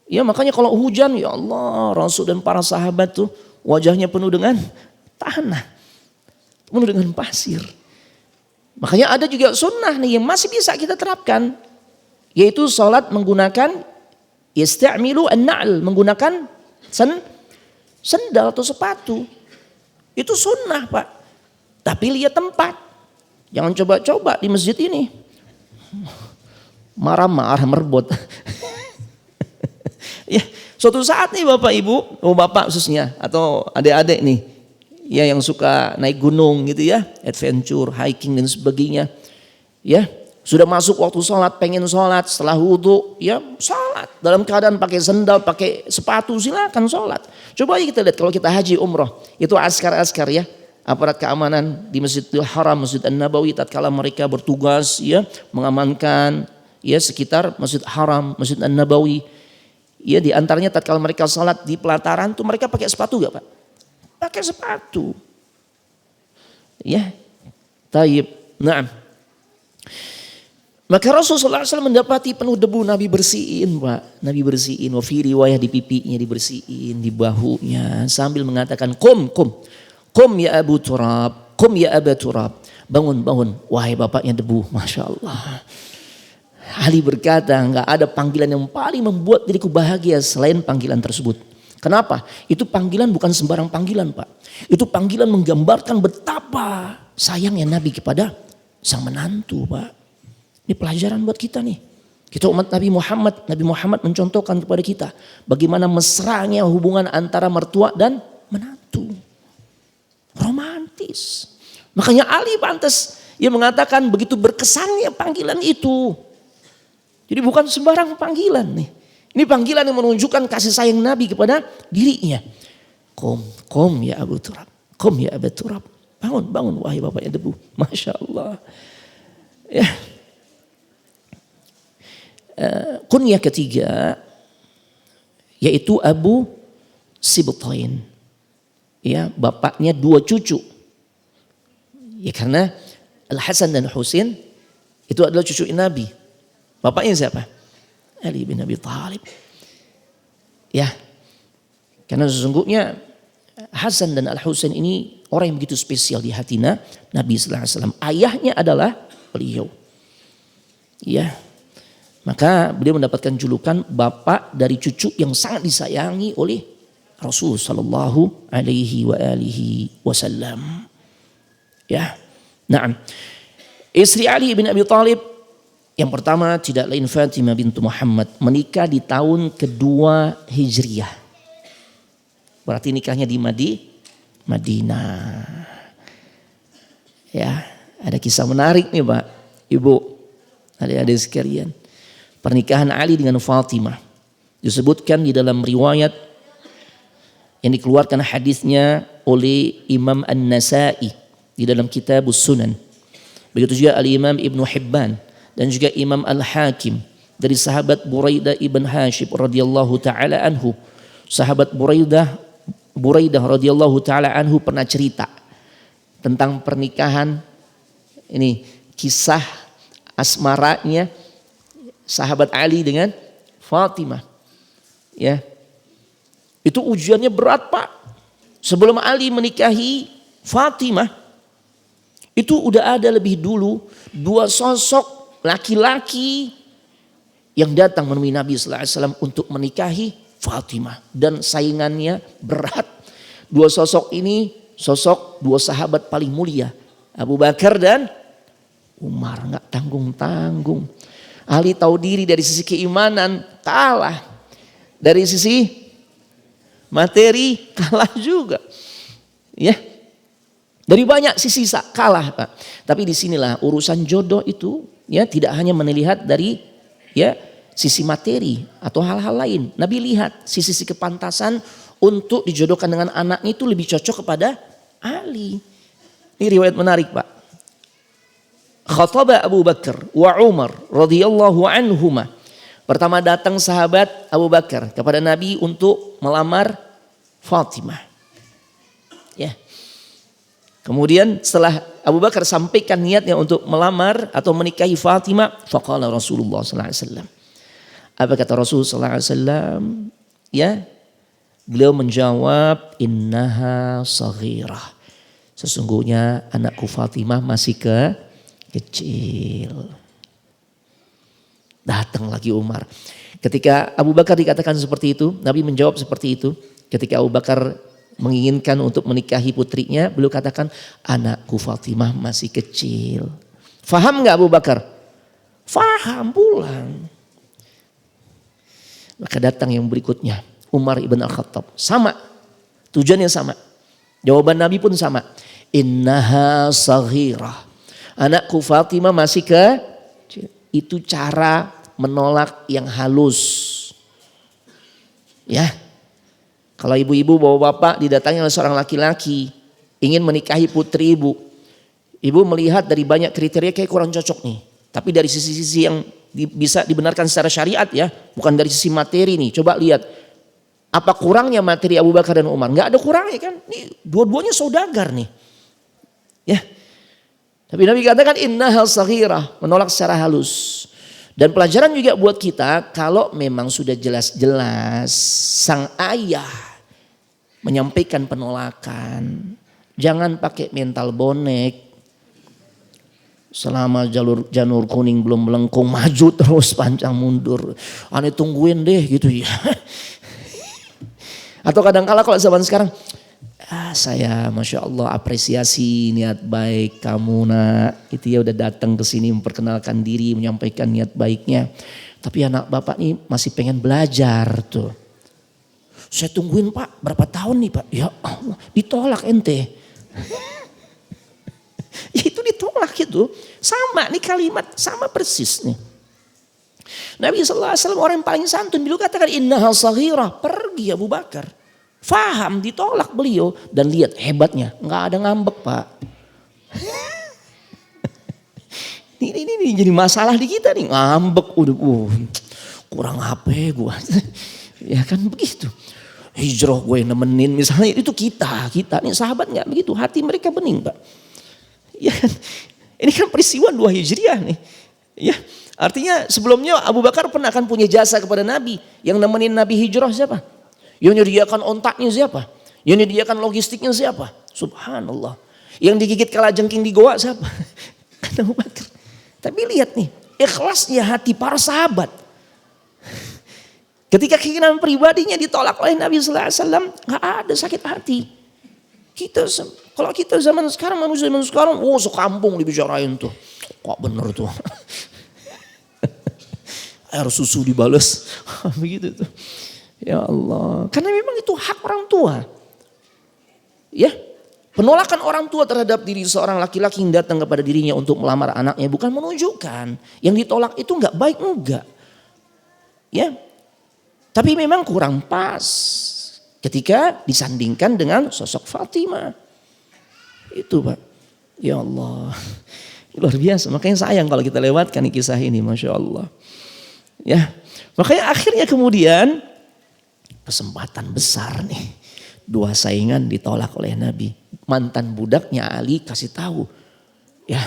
Ya makanya kalau hujan ya Allah Rasul dan para sahabat tuh wajahnya penuh dengan tanah. Penuh dengan pasir. Makanya ada juga sunnah nih yang masih bisa kita terapkan. Yaitu sholat menggunakan yasta'milu an-na'l. Menggunakan sendal atau sepatu. Itu sunnah Pak. Tapi lihat tempat. Jangan coba-coba di masjid ini. Marah-marah merbot. Ya, suatu saat nih Bapak Ibu, Bapak khususnya atau adik-adik nih, ya yang suka naik gunung gitu ya, adventure, hiking dan sebagainya. Ya, sudah masuk waktu sholat, pengen sholat setelah wudhu, ya sholat dalam keadaan pakai sendal, pakai sepatu silakan sholat. Coba aja kita lihat kalau kita haji umroh, itu askar-askar ya, aparat keamanan di Masjidil Haram, Masjid An-Nabawi tatkala mereka bertugas ya mengamankan ya sekitar Masjid Haram, Masjid An-Nabawi. Ya di antaranya tatkala mereka sholat di pelataran tuh mereka pakai sepatu gak Pak? Pakai sepatu. Ya. Taib. Nah. Maka Rasulullah SAW mendapati penuh debu, Nabi bersihin Pak. Nabi bersihin. Wa fi riwayah di pipinya dibersihin, di bahunya. Sambil mengatakan kum ya Abu Turab. Kum ya Aba Turab. Bangun. Wahai bapaknya debu. Masya Allah. Ali berkata, enggak ada panggilan yang paling membuat diriku bahagia selain panggilan tersebut. Kenapa? Itu panggilan bukan sembarang panggilan, Pak. Itu panggilan menggambarkan betapa sayangnya Nabi kepada sang menantu, Pak. Ini pelajaran buat kita nih. Kita umat Nabi Muhammad mencontohkan kepada kita bagaimana mesranya hubungan antara mertua dan menantu. Romantis. Makanya Ali pantas ia mengatakan begitu berkesannya panggilan itu. Jadi bukan sembarang panggilan nih. Ini panggilan yang menunjukkan kasih sayang Nabi kepada dirinya. Kom ya Abu Turab. Kom ya Abu Turab. Bangun wahai bapaknya debu. Masya Allah. Ya. Kunyah ketiga yaitu Abu Sibtain. Ya, bapaknya 2 cucu. Ya karena Al-Hasan dan Husain itu adalah cucu Nabi. Bapaknya siapa? Ali bin Abi Thalib. Ya. Karena sesungguhnya Hasan dan Al-Husain ini orang yang begitu spesial di hati Nabi sallallahu alaihi wasallam. Ayahnya adalah beliau. Ya. Maka beliau mendapatkan julukan bapak dari cucu yang sangat disayangi oleh Rasul sallallahu alaihi wasallam. Ya. Naam. Istri Ali bin Abi Thalib yang pertama tidak lain Fatimah bintu Muhammad, menikah di tahun kedua Hijriah. Berarti nikahnya di Madinah. Ya, ada kisah menarik nih Pak, Ibu, adik-adik sekalian. Pernikahan Ali dengan Fatimah disebutkan di dalam riwayat yang dikeluarkan hadisnya oleh Imam An-Nasa'i di dalam Kitabus Sunan. Begitu juga Al-Imam Ibnu Hibban dan juga Imam Al-Hakim dari sahabat Buraidah ibn Hashib radhiyallahu taala anhu. Sahabat Buraidah radhiyallahu taala anhu pernah cerita tentang pernikahan ini, kisah asmaranya sahabat Ali dengan Fatimah. Ya. Itu ujiannya berat, Pak. Sebelum Ali menikahi Fatimah, itu udah ada lebih dulu 2 sosok laki-laki yang datang menemui Nabi sallallahu alaihi wasallam untuk menikahi Fatimah, dan saingannya berat. 2 sosok ini sosok 2 sahabat paling mulia, Abu Bakar dan Umar. Enggak tanggung-tanggung. Ali tahu diri dari sisi keimanan kalah, dari sisi materi kalah juga. Ya. Dari banyak sisi kalah, Pak. Tapi disinilah urusan jodoh itu ya tidak hanya melihat dari ya sisi materi atau hal-hal lain. Nabi lihat sisi kepantasan untuk dijodohkan dengan anaknya itu lebih cocok kepada Ali. Ini riwayat menarik, Pak. Khataba Abu Bakar wa Umar radhiyallahu anhuma. Pertama datang sahabat Abu Bakar kepada Nabi untuk melamar Fatimah. Ya. Kemudian setelah Abu Bakar sampaikan niatnya untuk melamar atau menikahi Fatimah, faqala Rasulullah sallallahu alaihi wasallam. Apa kata Rasul sallallahu alaihi wasallam? Ya. Beliau menjawab, innaha saghirah. Sesungguhnya anakku Fatimah masih kecil. Datang lagi Umar. Ketika Abu Bakar dikatakan seperti itu, Nabi menjawab seperti itu. Ketika Abu Bakar menginginkan untuk menikahi putrinya, beliau katakan, anakku Fatimah masih kecil. Faham gak Abu Bakar? Faham, pulang. Maka datang yang berikutnya, Umar ibn Al-Khattab. Sama, tujuannya sama. Jawaban Nabi pun sama. Innaha saghirah. Anakku Fatimah masih kecil. Itu cara menolak yang halus. Ya. Kalau ibu-ibu bapak-bapak didatangi oleh seorang laki-laki ingin menikahi putri ibu. Ibu melihat dari banyak kriteria kayak kurang cocok nih. Tapi dari sisi-sisi yang bisa dibenarkan secara syariat ya. Bukan dari sisi materi nih. Coba lihat. Apa kurangnya materi Abu Bakar dan Umar? Enggak ada kurangnya kan. Nih, dua-duanya saudagar nih. Ya. Tapi Nabi katakan innahal saghirah. Menolak secara halus. Dan pelajaran juga buat kita. Kalau memang sudah jelas-jelas sang ayah menyampaikan penolakan, jangan pakai mental bonek. Selama janur kuning belum melengkung, maju terus pancang mundur. Aneh tungguin deh gitu ya. Atau kadang-kala kalau zaman sekarang, saya Masya Allah apresiasi niat baik kamu nak. Itu ya udah datang ke sini memperkenalkan diri, menyampaikan niat baiknya. Tapi anak bapak nih masih pengen belajar tuh. Saya tungguin Pak, berapa tahun nih Pak? Ya Allah, ditolak ente. Ya itu ditolak itu. Sama nih kalimat, sama persis nih. Nabi SAW orang yang paling santun. Beliau katakan innaha saghirah. Pergi Abu Bakar. Faham, ditolak beliau. Dan lihat hebatnya, gak ada ngambek Pak. Ini jadi masalah di kita nih. Ngambek, kurang HP gue. Ya kan begitu. Hijrah gue yang nemenin misalnya itu kita nih sahabat gak begitu. Hati mereka bening Pak. Ya kan? Ini kan peristiwa 2 Hijriah nih. Ya, artinya sebelumnya Abu Bakar pernah akan punya jasa kepada Nabi. Yang nemenin Nabi hijrah siapa? Yang menyediakan ontaknya siapa? Yang menyediakan logistiknya siapa? Subhanallah. Yang digigit kalajengking di goa siapa? Kan Abu Bakar. Tapi lihat nih, ikhlasnya hati para sahabat. Ketika keinginan pribadinya ditolak oleh Nabi Sallallahu Alaihi Wasallam, nggak ada sakit hati. Kalau kita zaman sekarang, manusia zaman sekarang, sekampung dibicarain tuh. Kok bener tuh. Air susu dibales. Begitu tuh. Ya Allah. Karena memang itu hak orang tua. Ya. Penolakan orang tua terhadap diri seorang laki-laki yang datang kepada dirinya untuk melamar anaknya. Bukan menunjukkan. Yang ditolak itu enggak baik, enggak. Ya. Tapi memang kurang pas. Ketika disandingkan dengan sosok Fatimah. Itu Pak. Ya Allah. Luar biasa. Makanya sayang kalau kita lewatkan kisah ini. Masya Allah. Ya. Makanya akhirnya kemudian. Kesempatan besar nih. 2 saingan ditolak oleh Nabi. Mantan budaknya Ali kasih tahu. Ya.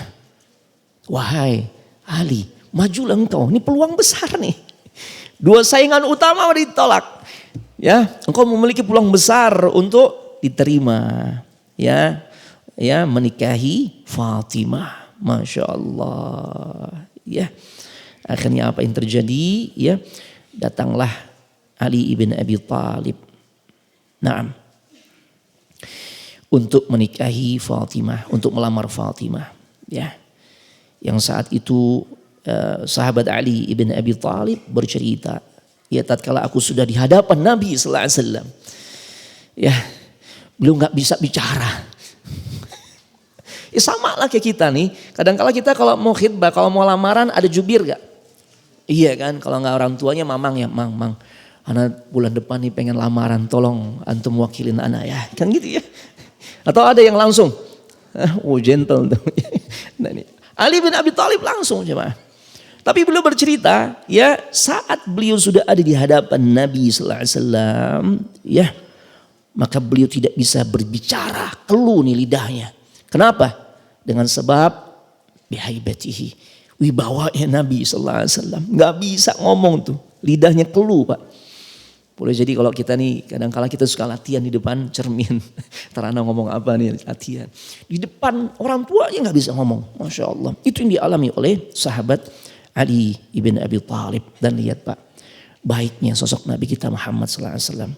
Wahai Ali. Majulah engkau. Ini peluang besar nih. 2 saingan utama ditolak. Ya. Engkau memiliki peluang besar untuk diterima. Ya. Ya, menikahi Fatimah. Masya Allah. Ya. Akhirnya apa yang terjadi? Ya. Datanglah Ali ibn Abi Thalib. Naam. Untuk menikahi Fatimah. Untuk melamar Fatimah. Ya. Yang saat itu sahabat Ali ibn Abi Thalib bercerita. Ya, tatkala aku sudah di hadapan Nabi sallallahu alaihi wasallam. Ya. Beliau gak bisa bicara. Ya sama lah kayak kita nih. Kadang-kala kita kalau mau khidbah, kalau mau lamaran ada jubir gak? Iya kan, kalau gak orang tuanya mamang ya, mang. Anak bulan depan nih pengen lamaran, tolong antum wakilin anak ya. Kan gitu ya. Atau ada yang langsung. Gentle. Nah, ini. Ali bin Abi Thalib langsung coba. Tapi beliau bercerita, ya saat beliau sudah ada di hadapan Nabi sallallahu alaihi wasallam, ya maka beliau tidak bisa berbicara, keluh nih lidahnya. Kenapa? Dengan sebab bihaibatihi, wibawanya Nabi sallallahu alaihi wasallam, nggak bisa ngomong tuh, lidahnya keluh Pak. Boleh jadi kalau kita nih kadang-kala kita suka latihan di depan cermin, terana ngomong apa nih latihan. Di depan orang tua ya nggak bisa ngomong, masya Allah. Itu yang dialami oleh sahabat Ali ibn Abi Thalib. Dan lihat Pak, baiknya sosok Nabi kita Muhammad sallallahu alaihi wasallam.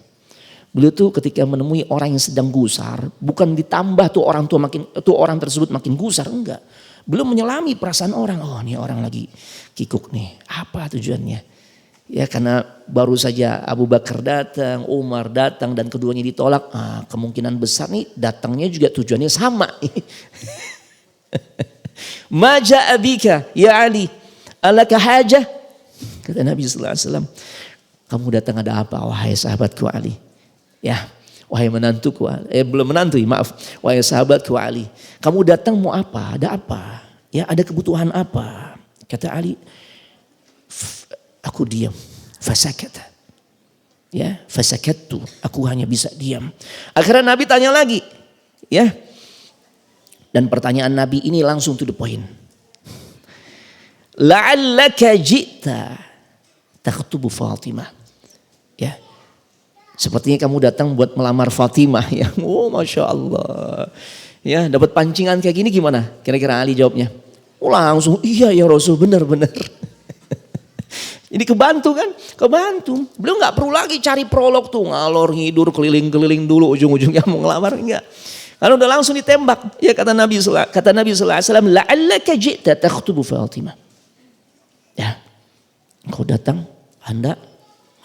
Beliau tuh ketika menemui orang yang sedang gusar, bukan ditambah tuh orang tersebut makin gusar, enggak. Beliau menyelami perasaan orang. Oh, ini orang lagi kikuk nih. Apa tujuannya? Ya karena baru saja Abu Bakar datang, Umar datang dan keduanya ditolak. Kemungkinan besar nih datangnya juga tujuannya sama. Ma ja'a bika ya Ali, alaka hajah? Kata Nabi sallallahu alaihi wasallam, kamu datang ada apa wahai sahabatku Ali? Ya, wahai menantuku, belum menantu, maaf. Wahai sahabatku Ali, kamu datang mau apa? Ada apa? Ya, ada kebutuhan apa? Kata Ali, aku diam. Fasakata. Ya, fasakattu. Aku hanya bisa diam. Akhirnya Nabi tanya lagi. Ya. Dan pertanyaan Nabi ini langsung to the point. La'allaka ji'ta takhtubu Fatimah. Ya. Sepertinya kamu datang buat melamar Fatimah ya. Oh Masya Allah. Ya dapat pancingan kayak gini gimana? Kira-kira Ali jawabnya. Oh langsung iya ya Rasul benar-benar. Ini kebantu kan? Kebantu. Beliau nggak perlu lagi cari prolog tuh, ngalor ngidur keliling-keliling dulu ujung-ujungnya mau ngelamar, enggak. Karena udah langsung ditembak. Ya kata Nabi sallallahu alaihi wasallam, la'allaka ji'ta takhtubu Fatimah. Ya. Engkau datang, Anda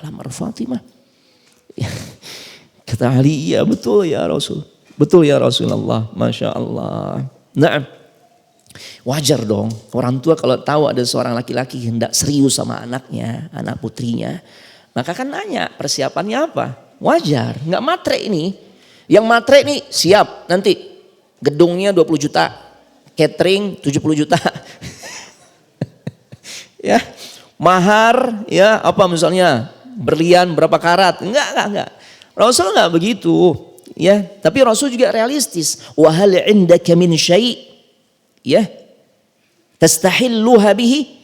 melamar Fatimah. Ya. Kata Ali, iya betul ya Rasul. Betul ya Rasulullah. Masya Allah. Nah, wajar dong orang tua kalau tahu ada seorang laki-laki hendak serius sama anaknya, anak putrinya. Maka kan nanya persiapannya apa. Wajar, nggak matre ini. Yang matre nih siap nanti gedungnya 20 juta, catering 70 juta. Ya, mahar ya apa misalnya berlian berapa karat. Enggak. Rasul enggak begitu. Ya, tapi Rasul juga realistis. Wa hal indaka min syai', ya, tastahilluha bihi.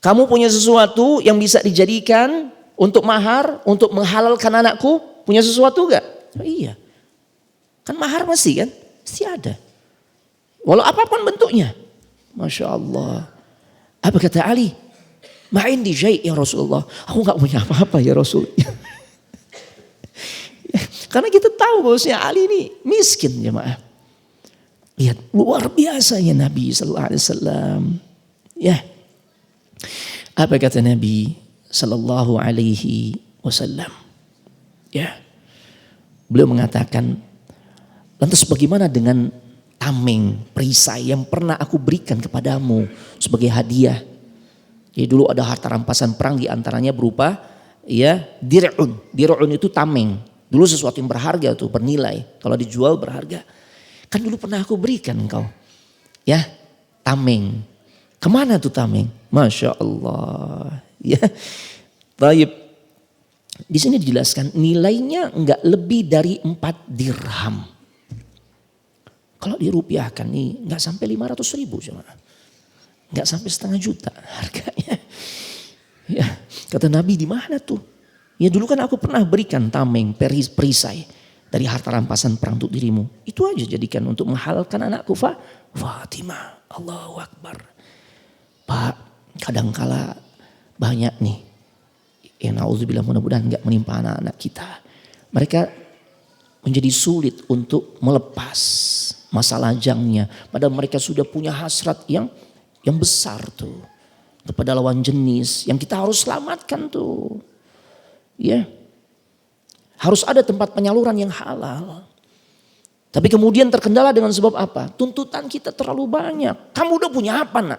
Kamu punya sesuatu yang bisa dijadikan untuk mahar, untuk menghalalkan anakku? Punya sesuatu enggak? Oh, iya. Kan mahar masih kan? Mesti ada. Walau apapun bentuknya. Masya Allah. Apa kata Ali? Ma'indi syai' ya Rasulullah. Aku enggak punya apa-apa ya Rasul. Karena kita tahu bahwasanya Ali ini miskin jemaah. Lihat luar biasanya Nabi sallallahu alaihi wasallam. Ya. Apa kata Nabi sallallahu alaihi wasallam? Ya. Beliau mengatakan, lantas bagaimana dengan tameng, perisai yang pernah aku berikan kepadamu sebagai hadiah? Jadi dulu ada harta rampasan perang, di antaranya berupa ya dir'un. Dir'un itu tameng. Dulu sesuatu yang berharga tuh, bernilai. Kalau dijual berharga. Kan dulu pernah aku berikan engkau. Ya, tameng. Kemana tuh tameng? Masya Allah. Ya, baik. Di sini dijelaskan nilainya enggak lebih dari 4 dirham. Kalau dirupiahkan nih enggak sampai 500.000 cuma. Enggak sampai setengah juta harganya. Ya, kata Nabi di mana tuh? Ya dulu kan aku pernah berikan tameng, perisai dari harta rampasan perang untuk dirimu. Itu aja jadikan untuk menghalalkan anakku Fatimah. Allahu Akbar. Pak, kadangkala banyak nih. Ya na'udzubillah, mudah-mudahan enggak menimpa anak-anak kita. Mereka menjadi sulit untuk melepas masa lajangnya. Padahal mereka sudah punya hasrat yang besar tuh. Kepada lawan jenis yang kita harus selamatkan tuh. Ya, harus ada tempat penyaluran yang halal. Tapi kemudian terkendala dengan sebab apa? Tuntutan kita terlalu banyak. Kamu udah punya apa nak?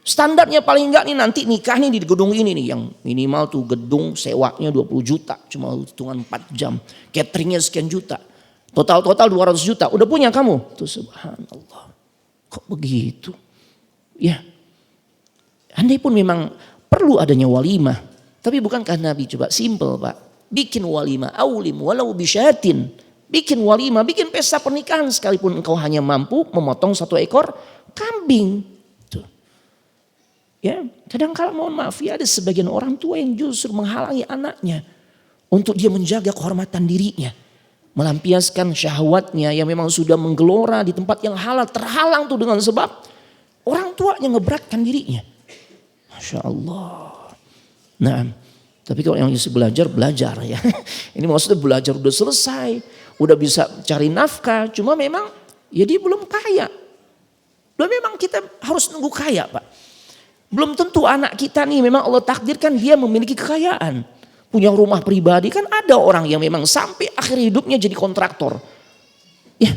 Standarnya paling enggak nih nanti nikah nih di gedung ini nih. Yang minimal tuh gedung sewanya 20 juta. Cuma hitungan 4 jam. Cateringnya sekian juta. Total 200 juta. Udah punya kamu? Tuh subhanallah. Kok begitu? Ya. Andai pun memang perlu adanya walimah. Tapi bukankah Nabi coba simple Pak. Bikin walimah aulim walau bisyatin. Bikin walimah, bikin pesta pernikahan sekalipun engkau hanya mampu memotong 1 ekor kambing. Tuh. Ya, kadang-kala mohon maaf ya ada sebagian orang tua yang justru menghalangi anaknya untuk dia menjaga kehormatan dirinya. Melampiaskan syahwatnya yang memang sudah menggelora di tempat yang halal, terhalang tuh dengan sebab orang tuanya ngeberatkan dirinya. Masya Allah. Nah, tapi kalau yang belajar ya. Ini maksudnya belajar udah selesai, udah bisa cari nafkah. Cuma memang ya dia belum kaya. Belum memang kita harus nunggu kaya Pak. Belum tentu anak kita nih memang Allah takdirkan dia memiliki kekayaan. Punya rumah pribadi, kan ada orang yang memang sampai akhir hidupnya jadi kontraktor. Ya,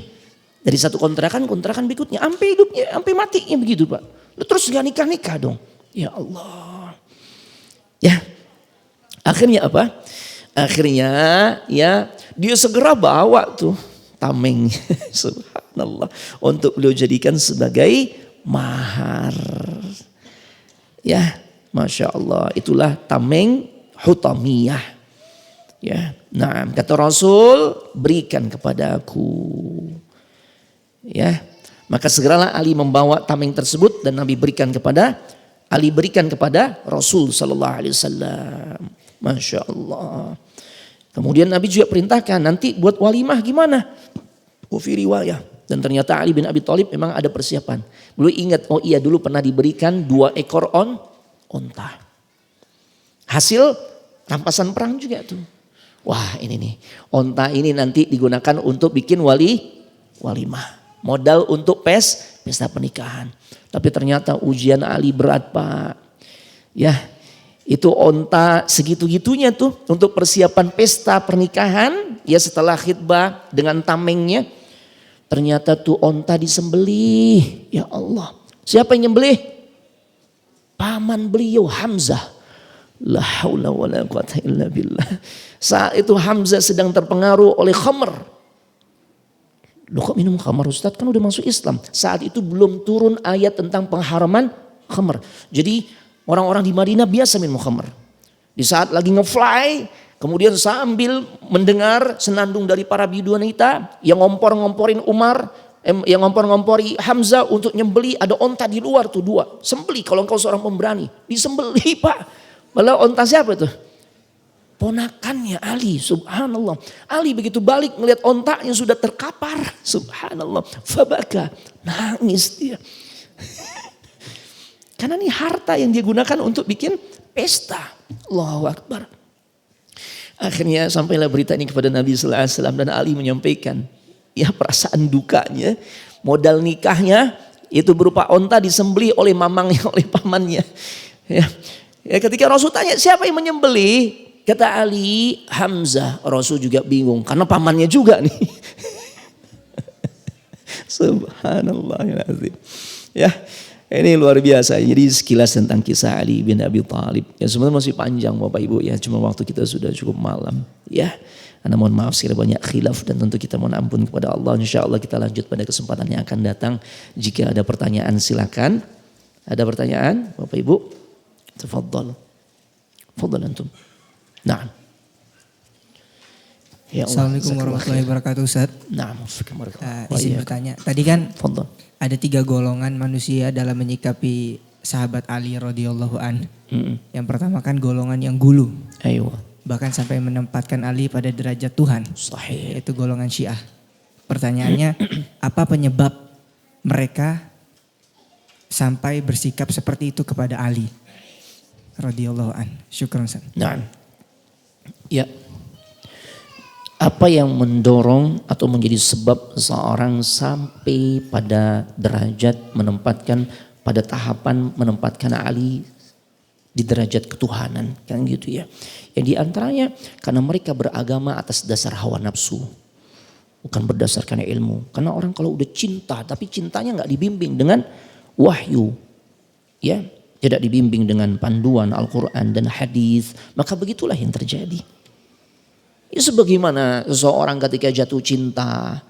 dari satu kontrakan berikutnya. Sampai hidupnya, sampai matinya begitu Pak. Terus gak nikah-nikah dong. Ya Allah. Ya, akhirnya apa? Akhirnya ya dia segera bawa tuh tameng, subhanallah, untuk beliau jadikan sebagai mahar. Ya, Masya Allah, itulah tameng hutamiyah. Ya, nah kata Rasul, berikan kepadaku. Ya, maka segeralah Ali membawa tameng tersebut dan Nabi berikan kepada Ali berikan kepada Rasul sallallahu alaihi wasallam. Masya Allah. Kemudian Nabi juga perintahkan nanti buat walimah gimana? Fi riwayah. Dan ternyata Ali bin Abi Thalib memang ada persiapan. Beliau ingat, oh iya dulu pernah diberikan 2 ekor onta. hasil rampasan perang juga tuh. Wah ini nih, onta ini nanti digunakan untuk bikin walimah. Modal untuk pesta pernikahan. Tapi ternyata ujian Ali berat Pak. Ya, itu onta segitu-gitunya tuh untuk persiapan pesta pernikahan. Ya setelah khitbah dengan tamengnya. Ternyata tuh onta disembelih. Ya Allah. Siapa yang nyembelih? Paman beliau Hamzah. La haula wa la quwata illa billah. Saat itu Hamzah sedang terpengaruh oleh khamr. Loh kok minum khamr Ustaz? Kan udah masuk Islam. Saat itu belum turun ayat tentang pengharaman khamr. Jadi orang-orang di Madinah biasa minum khamr. Di saat lagi nge-fly, kemudian sambil mendengar senandung dari para biduan wanita yang ngompor-ngomporin Umar, yang ngompor-ngompori Hamzah untuk nyembeli, ada onta di luar tuh dua. Sembeli kalau engkau seorang pemberani. Disembeli Pak. Malah onta siapa itu? Ponakannya Ali, subhanallah. Ali begitu balik melihat ontanya sudah terkapar, subhanallah. Fabaka, nangis dia. Karena ini harta yang dia gunakan untuk bikin pesta. Allahu Akbar. Akhirnya sampailah berita ini kepada Nabi sallallahu alaihi wasallam dan Ali menyampaikan ya perasaan dukanya, modal nikahnya itu berupa onta disembelih oleh mamangnya, oleh pamannya. Ya ketika Rasul tanya siapa yang menyembelih? Kata Ali, Hamzah. Rasul juga bingung karena pamannya juga nih. Subhanallahirrahmanirrahim. Ya, ini luar biasa. Jadi sekilas tentang kisah Ali bin Abi Thalib. Ya sebenarnya masih panjang Bapak Ibu ya. Cuma waktu kita sudah cukup malam. Ya, Anda mohon maaf sekali banyak khilaf dan tentu kita mohon ampun kepada Allah. Insya Allah kita lanjut pada kesempatan yang akan datang. Jika ada pertanyaan silakan. Ada pertanyaan Bapak Ibu? Tafadhal. Tafadhal antum. Nah. Ya Allah. Assalamualaikum warahmatullahi wabarakatuh Ustaz. Nah, izin bertanya. Tadi kan ada 3 golongan manusia dalam menyikapi sahabat Ali radhiyallahu an. Yang pertama kan golongan yang gulu. Ayo. Bahkan sampai menempatkan Ali pada derajat Tuhan. Sahih. Yaitu golongan Syiah. Pertanyaannya, apa penyebab mereka sampai bersikap seperti itu kepada Ali radhiyallahu an? Syukran Ustaz. Nah. Ya. Apa yang mendorong atau menjadi sebab seseorang sampai pada derajat menempatkan pada tahapan menempatkan Ali di derajat ketuhanan, kan gitu ya. Yang di antaranya karena mereka beragama atas dasar hawa nafsu, bukan berdasarkan ilmu. Karena orang kalau udah cinta tapi cintanya nggak dibimbing dengan wahyu, ya, tidak dibimbing dengan panduan Al-Quran dan hadis, maka begitulah yang terjadi. Ya sebagaimana seseorang ketika jatuh cinta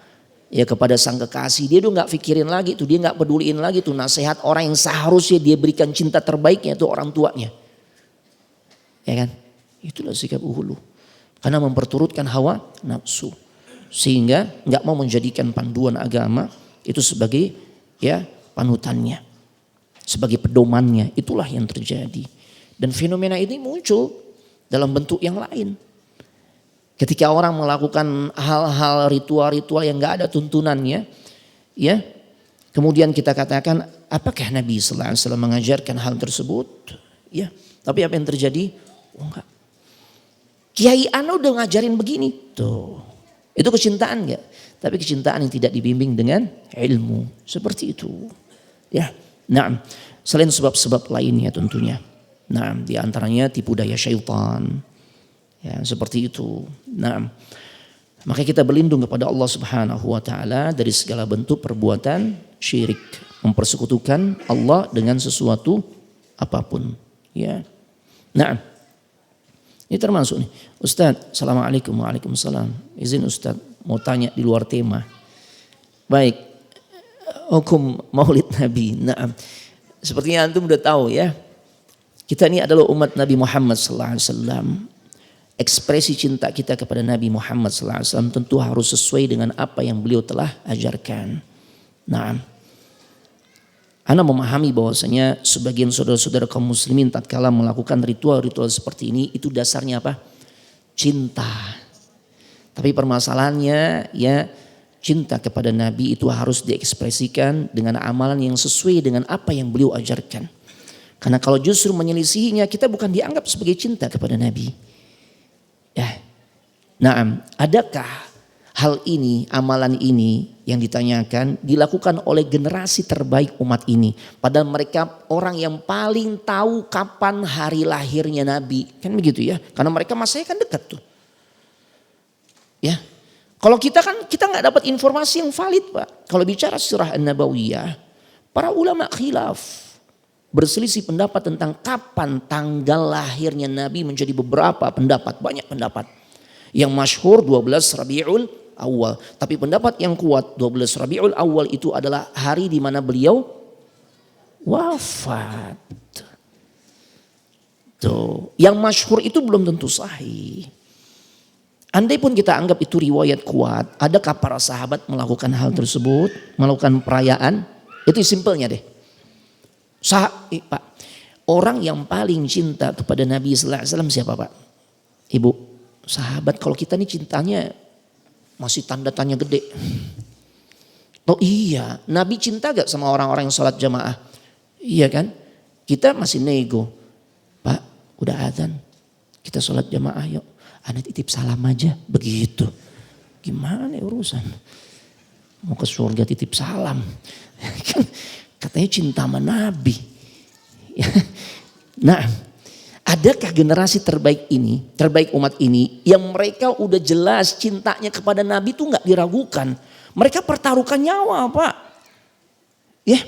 ya kepada sang kekasih, dia udah nggak pikirin lagi tuh, dia nggak peduliin lagi tuh nasihat orang yang seharusnya dia berikan cinta terbaiknya itu orang tuanya, ya kan? Itulah sikap uhulu, karena memperturutkan hawa nafsu, sehingga nggak mau menjadikan panduan agama itu sebagai ya panutannya, sebagai pedomannya. Itulah yang terjadi, dan fenomena ini muncul dalam bentuk yang lain. Ketika orang melakukan hal-hal ritual-ritual yang gak ada tuntunannya, ya, kemudian kita katakan, apakah Nabi sallallahu alaihi wasallam mengajarkan hal tersebut? Ya, tapi apa yang terjadi? Oh enggak. Kiai ana udah ngajarin begini, tuh. Itu kecintaan enggak? Tapi kecintaan yang tidak dibimbing dengan ilmu, seperti itu. Ya, nah, selain sebab-sebab lainnya tentunya. Nah, di antaranya tipu daya syaitan. Ya, seperti itu. Nah, maka kita berlindung kepada Allah Subhanahu wa taala dari segala bentuk perbuatan syirik, mempersekutukan Allah dengan sesuatu apapun, ya. Nah, ini termasuk nih. Ustaz, assalamualaikum. Waalaikumsalam. Izin Ustaz, mau tanya di luar tema. Baik. Hukum Maulid Nabi. Nah, sepertinya antum udah tahu ya. Kita ini adalah umat Nabi Muhammad sallallahu alaihi wasallam. Ekspresi cinta kita kepada Nabi Muhammad SAW tentu harus sesuai dengan apa yang beliau telah ajarkan. Nah, Anda memahami bahwasanya sebagian saudara-saudara kaum muslimin tatkala melakukan ritual-ritual seperti ini itu dasarnya apa? Cinta. Tapi permasalahannya ya cinta kepada Nabi itu harus diekspresikan dengan amalan yang sesuai dengan apa yang beliau ajarkan. Karena kalau justru menyelisihinya, kita bukan dianggap sebagai cinta kepada Nabi. Ya. Nah, adakah hal ini, amalan ini yang ditanyakan dilakukan oleh generasi terbaik umat ini? Padahal mereka orang yang paling tahu kapan hari lahirnya Nabi. Kan begitu ya, karena mereka masanya kan dekat tuh. Ya, kalau kita nggak dapat informasi yang valid, Pak. Kalau bicara sirah an-nabawiyah, para ulama khilaf, berselisih pendapat tentang kapan tanggal lahirnya Nabi menjadi beberapa pendapat, banyak pendapat. Yang masyhur 12 Rabiul Awal. Tapi pendapat yang kuat 12 Rabiul Awal itu adalah hari di mana beliau wafat. Tuh, yang masyhur itu belum tentu sahih. Andai pun kita anggap itu riwayat kuat, adakah para sahabat melakukan hal tersebut, melakukan perayaan? Itu simpelnya deh. Pak, orang yang paling cinta kepada Nabi sallallahu alaihi wasallam siapa, Pak? Ibu, sahabat. Kalau kita nih cintanya masih tanda tanya gede. Oh iya, Nabi cinta gak sama orang-orang yang sholat jamaah? Iya kan? Kita masih nego. Pak, udah azan, kita sholat jamaah yuk. Ana titip salam aja, begitu. Gimana ya urusan? Mau ke surga titip salam. Katanya cinta sama Nabi. Nah, adakah generasi terbaik ini, terbaik umat ini, yang mereka udah jelas cintanya kepada Nabi itu gak diragukan. Mereka pertaruhkan nyawa, Pak. Ya,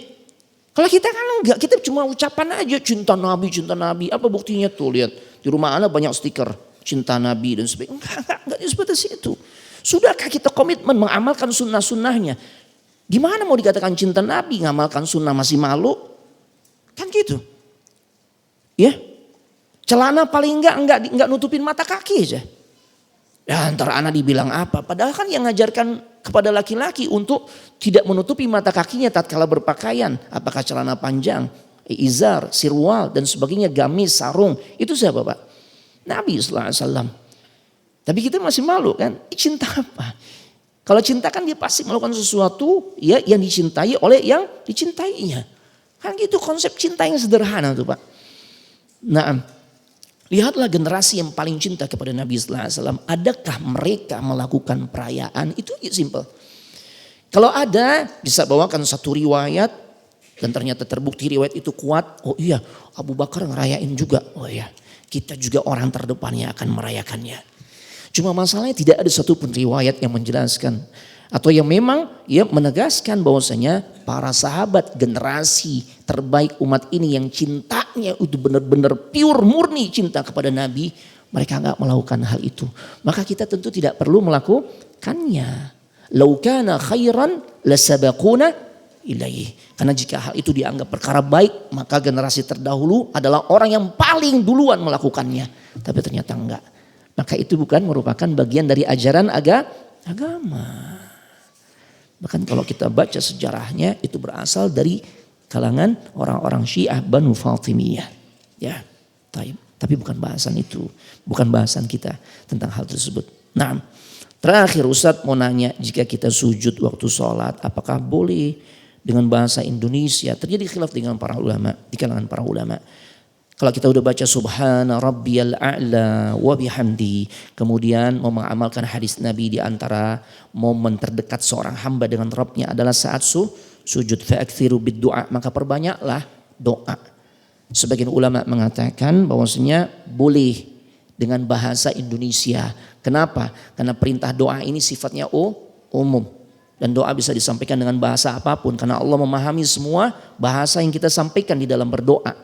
kalau kita kan enggak, kita cuma ucapan aja cinta Nabi, cinta Nabi. Apa buktinya tuh, lihat di rumah Ana banyak stiker cinta Nabi dan sebagainya. Enggak seperti itu. Sudahkah kita komitmen mengamalkan sunnah-sunnahnya? Gimana mau dikatakan cinta Nabi, ngamalkan sunnah masih malu? Kan gitu. Ya, celana paling enggak nutupin mata kaki aja. Ya antara anak dibilang apa? Padahal kan yang ngajarkan kepada laki-laki untuk tidak menutupi mata kakinya tatkala berpakaian. Apakah celana panjang, izar, sirwal dan sebagainya, gamis, sarung. Itu siapa, Pak? Nabi sallallahu alaihi wasallam. Tapi kita masih malu kan? Cinta apa? Kalau cinta kan dia pasti melakukan sesuatu ya yang dicintai oleh yang dicintainya. Kan gitu konsep cinta yang sederhana tuh, Pak. Nah, lihatlah generasi yang paling cinta kepada Nabi sallallahu alaihi wasallam. Adakah mereka melakukan perayaan? Itu simple. Kalau ada, bisa bawakan satu riwayat dan ternyata terbukti riwayat itu kuat. Oh iya, Abu Bakar ngerayain juga. Oh iya, kita juga orang terdepan yang akan merayakannya. Cuma masalahnya tidak ada satupun riwayat yang menjelaskan atau yang memang ya menegaskan bahwasanya para sahabat generasi terbaik umat ini yang cintanya itu benar-benar pure murni cinta kepada Nabi, mereka enggak melakukan hal itu. Maka kita tentu tidak perlu melakukannya. Lau kana khairan lasabaquna ilaihi. Karena jika hal itu dianggap perkara baik, maka generasi terdahulu adalah orang yang paling duluan melakukannya. Tapi ternyata enggak. Maka itu bukan merupakan bagian dari ajaran agama. Bahkan kalau kita baca sejarahnya itu berasal dari kalangan orang-orang Syiah Banu Fatimiyah. Ya, tapi bukan bahasan itu, bukan bahasan kita tentang hal tersebut. Nah, terakhir Ustadz mau nanya, jika kita sujud waktu sholat, apakah boleh dengan bahasa Indonesia? Terjadi khilaf dengan para ulama, di kalangan para ulama. Kalau kita udah baca Subhana Rabbiyal A'la wa bihamdi, kemudian mau mengamalkan hadis Nabi, di antara momen terdekat seorang hamba dengan Rabbnya adalah saat sujud, fa'akthiru bid-du'a, maka perbanyaklah doa. Sebagian ulama mengatakan bahwasanya boleh dengan bahasa Indonesia. Kenapa? Karena perintah doa ini sifatnya umum. Dan doa bisa disampaikan dengan bahasa apapun. Karena Allah memahami semua bahasa yang kita sampaikan di dalam berdoa.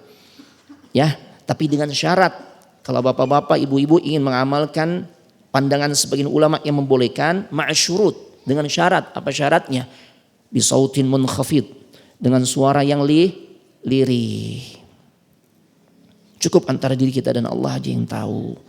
Ya, tapi dengan syarat. Kalau bapak-bapak, ibu-ibu ingin mengamalkan pandangan sebagian ulama yang membolehkan, ma'asyurut. Dengan syarat, apa syaratnya? Bisautin munkhafid. Dengan suara yang lirih. Cukup antara diri kita dan Allah aja yang tahu.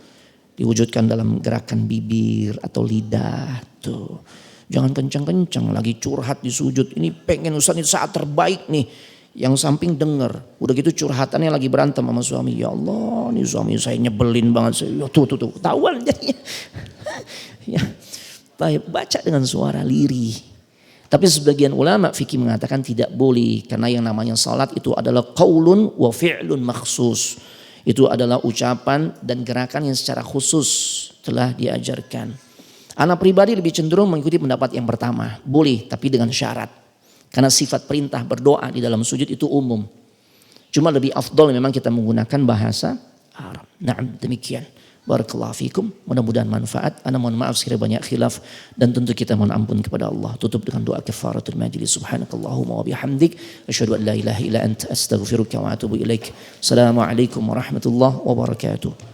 Diwujudkan dalam gerakan bibir atau lidah. Tuh. Jangan kencang-kencang lagi curhat di sujud. Ini pengen Ustaz, ini saat terbaik nih. Yang samping denger. Udah gitu curhatannya lagi berantem sama suami. Ya Allah, ini suami saya nyebelin banget. Tuh. Ketahuan jadinya. Ya. Baca dengan suara lirih. Tapi sebagian ulama fikih mengatakan tidak boleh, karena yang namanya salat itu adalah qaulun wa fi'lun makhsus. Itu adalah ucapan dan gerakan yang secara khusus telah diajarkan. Anak pribadi lebih cenderung mengikuti pendapat yang pertama, boleh tapi dengan syarat. Karena sifat perintah berdoa di dalam sujud itu umum. Cuma lebih afdol memang kita menggunakan bahasa Arab. Na'am, demikian. Barakallahu fikum. Mudah-mudahan manfaat. Ana mohon maaf sekiranya banyak khilaf dan tentu kita mohon ampun kepada Allah. Tutup dengan doa kafaratul majlis. Subhanakallahumma wa bihamdik asyhadu an la ilaha illa anta astaghfiruka wa atubu ilaik. Assalamualaikum warahmatullahi wabarakatuh.